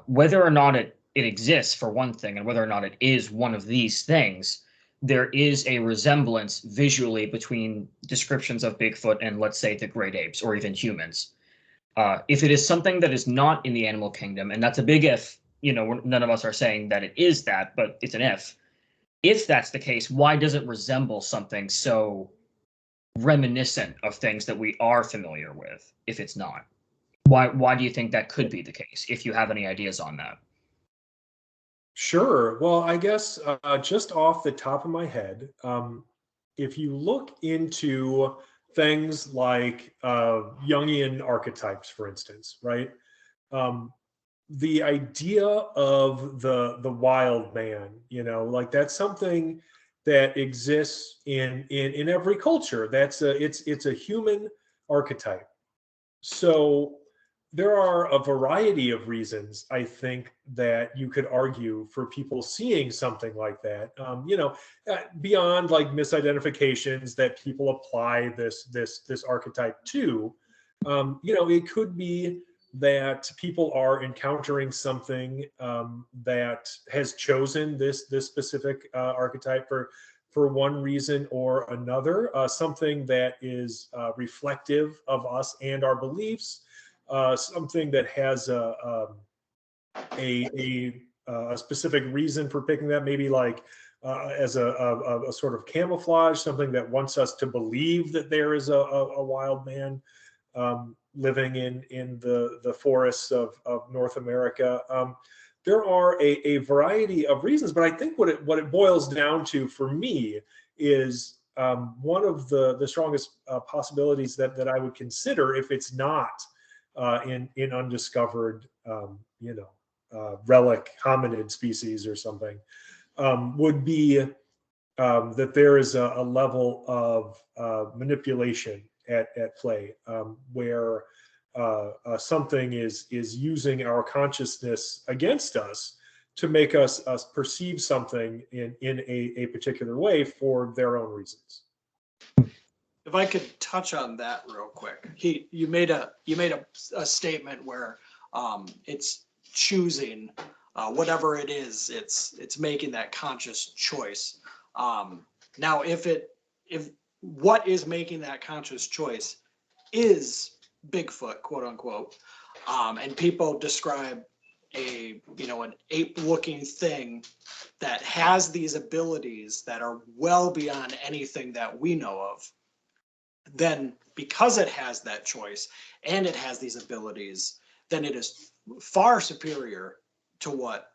whether or not it exists, for one thing, and whether or not it is one of these things. There is a resemblance visually between descriptions of Bigfoot and, let's say, the great apes or even humans. If it is something that is not in the animal kingdom, and that's a big if, none of us are saying that it is that, but it's an if. If that's the case, why does it resemble something so reminiscent of things that we are familiar with if it's not? Why do you think that could be the case, if you have any ideas on that? Sure. Well, I guess just off the top of my head, if you look into things like Jungian archetypes, for instance, right? The idea of the wild man, like that's something that exists in every culture. It's a human archetype. So there are a variety of reasons, I think, that you could argue for people seeing something like that. Beyond like misidentifications that people apply this archetype to. It could be that people are encountering something that has chosen this specific archetype for one reason or another, something that is reflective of us and our beliefs, something that has a specific reason for picking that, maybe like as a sort of camouflage, something that wants us to believe that there is a wild man living in the forests of North America. There are a variety of reasons, but I think what it boils down to for me is one of the strongest possibilities that I would consider, if it's not in undiscovered, relic hominid species or something, would be that there is a level of manipulation at play, where something is using our consciousness against us to make us perceive something in a particular way for their own reasons. If I could touch on that real quick, you made a statement where it's choosing whatever it is, it's making that conscious choice. Now, if what is making that conscious choice is Bigfoot, quote unquote, and people describe an ape-looking thing that has these abilities that are well beyond anything that we know of, then because it has that choice and it has these abilities, then it is far superior to what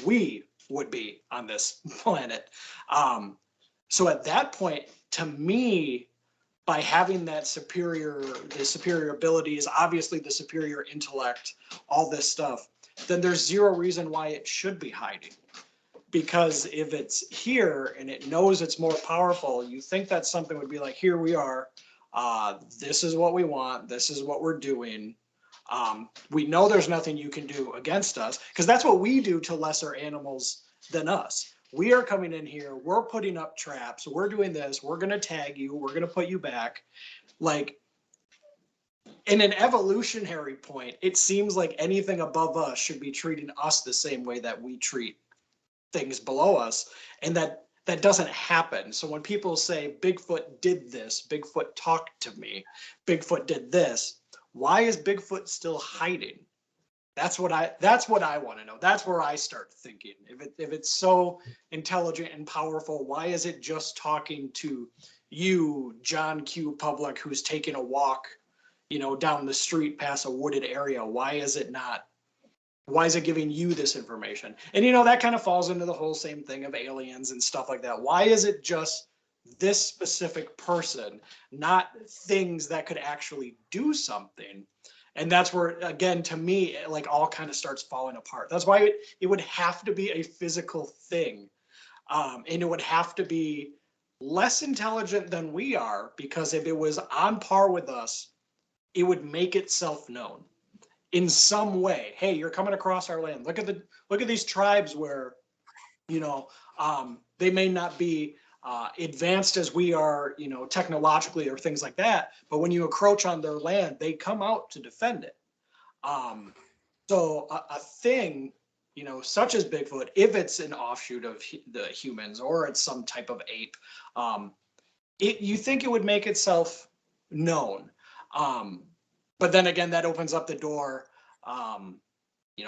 we would be on this planet. So at that point, to me, by having the superior abilities, obviously the superior intellect, all this stuff, then there's zero reason why it should be hiding. Because if it's here and it knows it's more powerful, you think that something would be like, here we are, this is what we want, this is what we're doing. We know there's nothing you can do against us, because that's what we do to lesser animals than us. We are coming in here, we're putting up traps, we're doing this, we're going to tag you, we're going to put you back. Like, in an evolutionary point, it seems like anything above us should be treating us the same way that we treat things below us, and that doesn't happen. So when people say Bigfoot did this, Bigfoot talked to me, Bigfoot did this, why is Bigfoot still hiding? That's what I want to know. That's where I start thinking. If it's so intelligent and powerful, why is it just talking to you, John Q. Public, who's taking a walk, down the street past a wooded area? Why is it giving you this information? And that kind of falls into the whole same thing of aliens and stuff like that. Why is it just this specific person, not things that could actually do something? And that's where, again, to me, like all kind of starts falling apart. That's why it would have to be a physical thing. And it would have to be less intelligent than we are, because if it was on par with us, it would make itself known in some way. Hey, you're coming across our land. Look at these tribes where, they may not be advanced as we are, technologically or things like that. But when you encroach on their land, they come out to defend it. So a thing, such as Bigfoot, if it's an offshoot of the humans or it's some type of ape, you think it would make itself known. But then again, that opens up the door.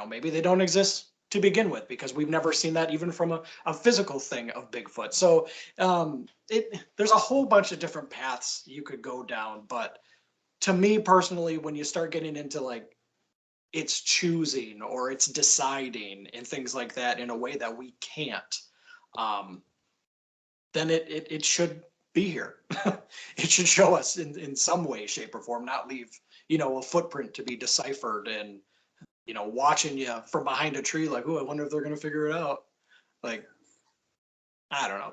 Maybe they don't exist to begin with, because we've never seen that even from a physical thing of Bigfoot. So there's a whole bunch of different paths you could go down. But to me personally, when you start getting into like it's choosing or it's deciding and things like that in a way that we can't, then it should be here. It should show us in some way, shape, or form, not leave, a footprint to be deciphered and, watching you from behind a tree like, oh, I wonder if they're going to figure it out. Like, I don't know.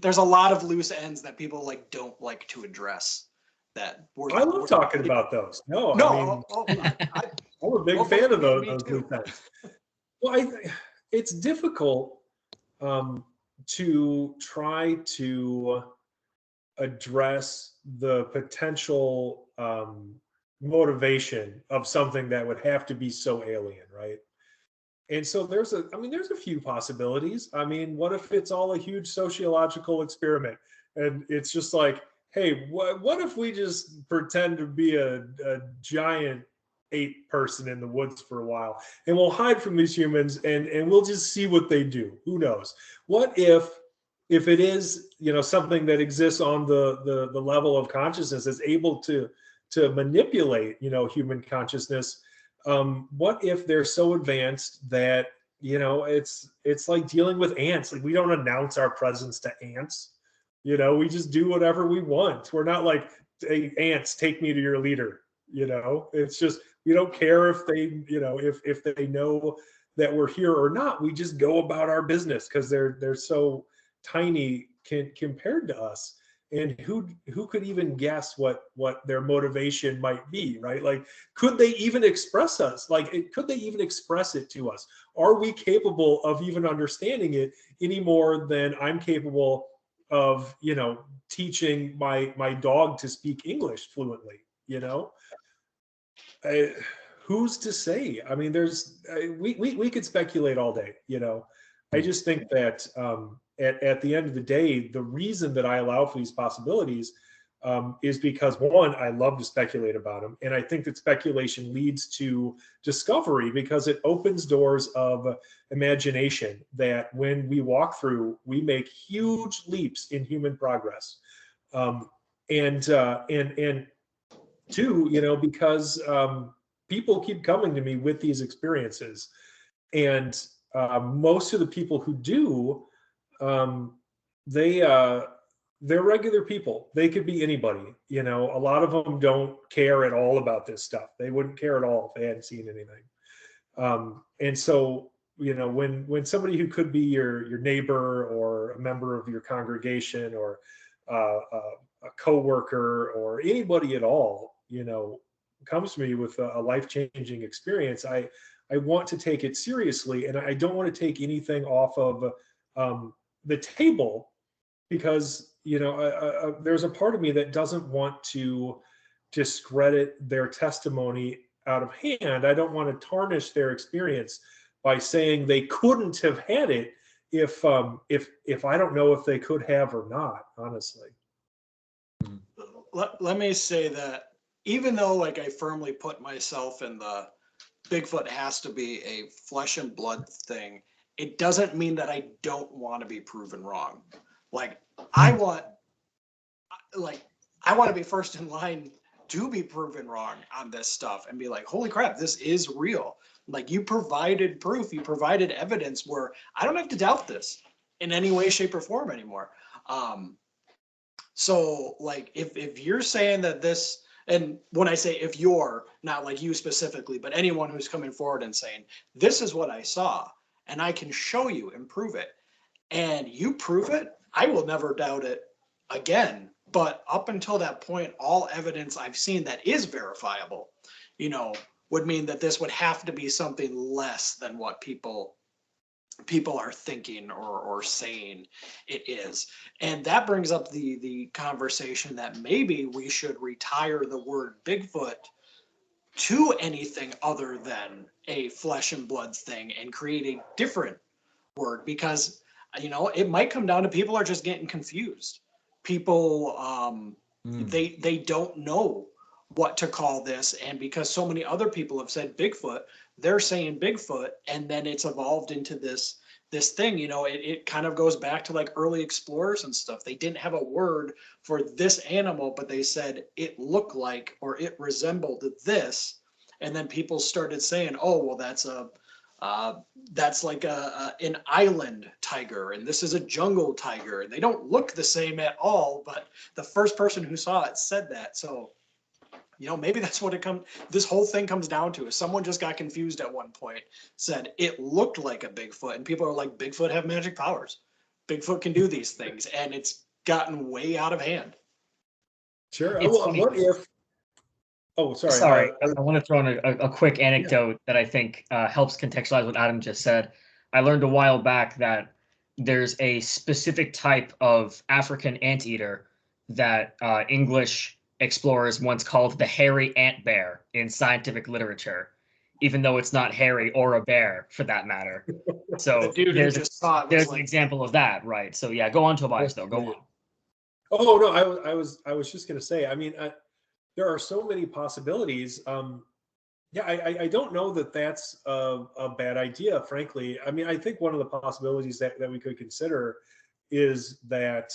There's a lot of loose ends that people don't like to address. I love talking about those. No, I'm a big fan of those loose ends. Well, it's difficult to try to address the potential motivation of something that would have to be so alien, right? And so there's a few possibilities. I mean, what if it's all a huge sociological experiment and it's just like, hey, what if we just pretend to be a giant ape person in the woods for a while and we'll hide from these humans and we'll just see what they do? Who knows? What if it is, something that exists on the level of consciousness, is able to manipulate, human consciousness? What if they're so advanced that, it's like dealing with ants? Like, we don't announce our presence to ants. We just do whatever we want. We're not like, hey, ants, take me to your leader. It's just, we don't care if they, if they know that we're here or not. We just go about our business because they're so tiny compared to us. And who could even guess what their motivation might be, right? Like, could they even express us? Could they even express it to us? Are we capable of even understanding it any more than I'm capable of, teaching my dog to speak English fluently? Who's to say? I mean, we could speculate all day. I just think that at the end of the day, the reason that I allow for these possibilities is because, one, I love to speculate about them. And I think that speculation leads to discovery because it opens doors of imagination that when we walk through, we make huge leaps in human progress. And two, because people keep coming to me with these experiences. And most of the people who do, they're regular people. They could be anybody. A lot of them don't care at all about this stuff. They wouldn't care at all if they hadn't seen anything. And so, when somebody who could be your neighbor or a member of your congregation or a coworker or anybody at all, comes to me with a life-changing experience, I want to take it seriously, and I don't want to take anything off of the table because there's a part of me that doesn't want to discredit their testimony out of hand. I don't want to tarnish their experience by saying they couldn't have had it if I don't know if they could have or not, honestly. Let me say that even though I firmly put myself in the Bigfoot has to be a flesh and blood thing, it doesn't mean that I don't want to be proven wrong. I want to be first in line to be proven wrong on this stuff and be like, holy crap, this is real. You provided proof, you provided evidence where I don't have to doubt this in any way, shape, or form anymore. So if you're saying that this, and when I say if you're, not like you specifically, but anyone who's coming forward and saying, this is what I saw, and I can show you and prove it, and you prove it, I will never doubt it again. But up until that point, all evidence I've seen that is verifiable, would mean that this would have to be something less than what people are thinking or saying it is. And that brings up the conversation that maybe we should retire the word Bigfoot to anything other than a flesh and blood thing and create a different word, because it might come down to people are just getting confused. People they don't know what to call this, and because so many other people have said Bigfoot, they're saying Bigfoot, and then it's evolved into this thing. It kind of goes back to early explorers and stuff. They didn't have a word for this animal, but they said it looked like or it resembled this, and then people started saying, oh well, that's a That's like an island tiger, and this is a jungle tiger. They don't look the same at all, but the first person who saw it said that. So, maybe that's what this whole thing comes down to, is someone just got confused at one point, said it looked like a Bigfoot, and people are like, Bigfoot have magic powers. Bigfoot can do these things, and it's gotten way out of hand. Sure. It's funny. What if? Oh, sorry. Sorry, I want to throw in a quick anecdote that I think helps contextualize what Adam just said. I learned a while back that there's a specific type of African anteater that English explorers once called the hairy ant bear in scientific literature, even though it's not hairy or a bear for that matter. So there's an example of that, right? So yeah, go on, Tobias, though. Go on. Oh no, I was just going to say. I mean, there are so many possibilities. Yeah, I don't know that that's a bad idea, frankly. I mean, I think one of the possibilities that we could consider is that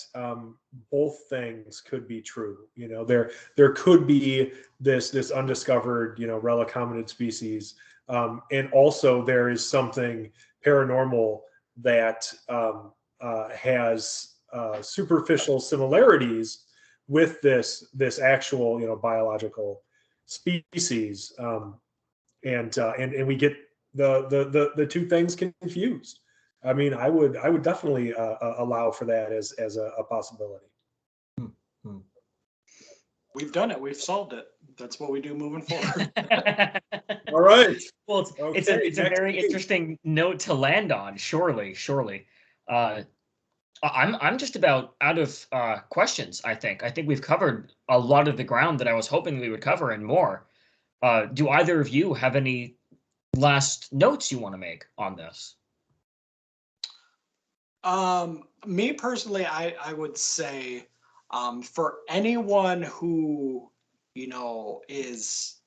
both things could be true. There could be this undiscovered, relic hominid species, and also there is something paranormal that has superficial similarities with this actual biological species, and we get the two things confused. I mean, I would definitely allow for that as a possibility. We've done it. We've solved it. That's what we do moving forward. All right. Well, it's a very interesting note to land on. Surely. I'm just about out of questions. I think we've covered a lot of the ground that I was hoping we would cover and more. Do either of you have any last notes you want to make on this? Me personally, I would say, for anyone who, is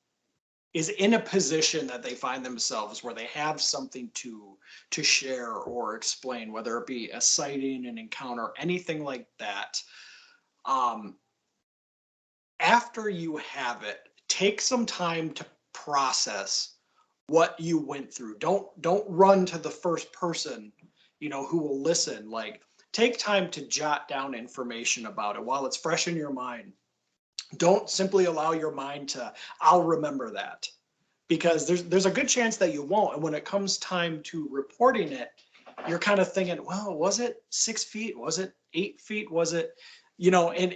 in a position that they find themselves where they have something to share or explain, whether it be a sighting, an encounter, anything like that. After you have it, take some time to process what you went through. Don't run to the first person, who will listen. Like, take time to jot down information about it while it's fresh in your mind. Don't simply allow your mind to, I'll remember that, because there's a good chance that you won't. And when it comes time to reporting it, you're kind of thinking, well, was it 6 feet? Was it 8 feet? Was it, and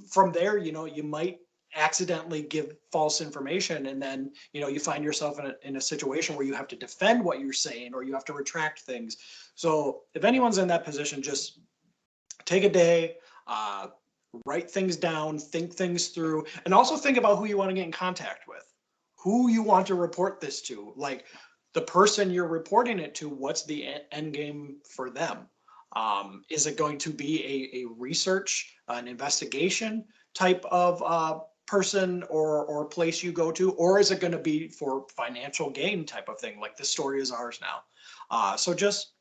from there, you might accidentally give false information, and then you find yourself in a situation where you have to defend what you're saying, or you have to retract things. So if anyone's in that position, just take a day, write things down, think things through, and also think about who you want to get in contact with, who you want to report this to. Like, the person you're reporting it to, what's the end game for them? Is it going to be a research, an investigation type of person or place you go to, or is it going to be for financial gain type of thing, like this story is ours now? So just,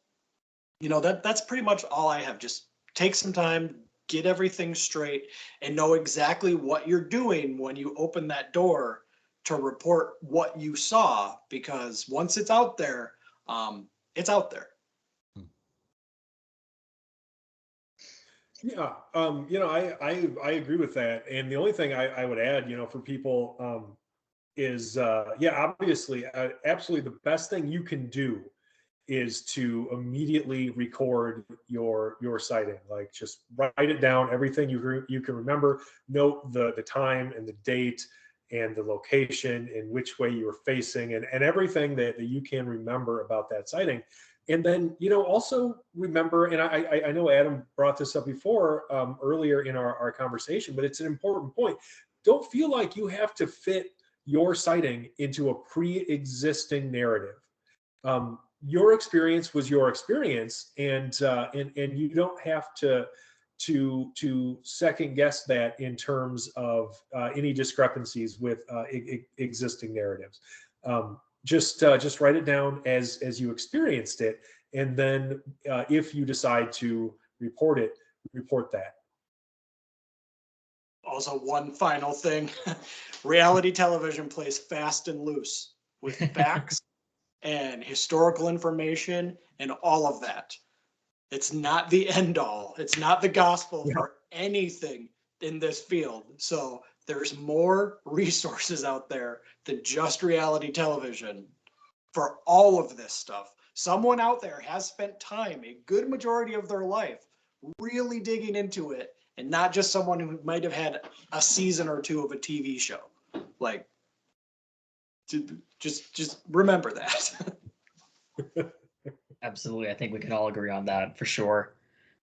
that's pretty much all I have. Just take some time, get everything straight, and know exactly what you're doing when you open that door to report what you saw, because once it's out there, it's out there. Yeah, I agree with that. And the only thing I would add, for people, is obviously, absolutely the best thing you can do is to immediately record your sighting. Like, just write it down, everything you can remember, note the time and the date and the location and which way you were facing, and everything that you can remember about that sighting. And then, also remember, and I know Adam brought this up before, earlier in our conversation, but it's an important point. Don't feel like you have to fit your sighting into a pre-existing narrative. Your experience was your experience, and you don't have to second guess that in terms of any discrepancies with existing narratives. Just write it down as you experienced it, and then if you decide to report it, report that. Also, one final thing, reality television plays fast and loose with facts and historical information and all of that. It's not the end all. It's not the gospel for anything in this field. So there's more resources out there than just reality television for all of this stuff. Someone out there has spent time, a good majority of their life, really digging into it, and not just someone who might have had a season or two of a TV show. Like, just remember that. Absolutely. I think we can all agree on that for sure.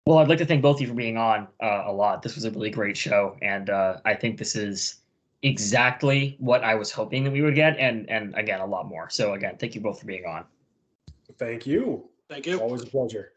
Well, I'd like to thank both of you for being on a lot. This was a really great show, and I think this is exactly what I was hoping that we would get, and again, a lot more. So again, thank you both for being on. Thank you. Thank you. Always a pleasure.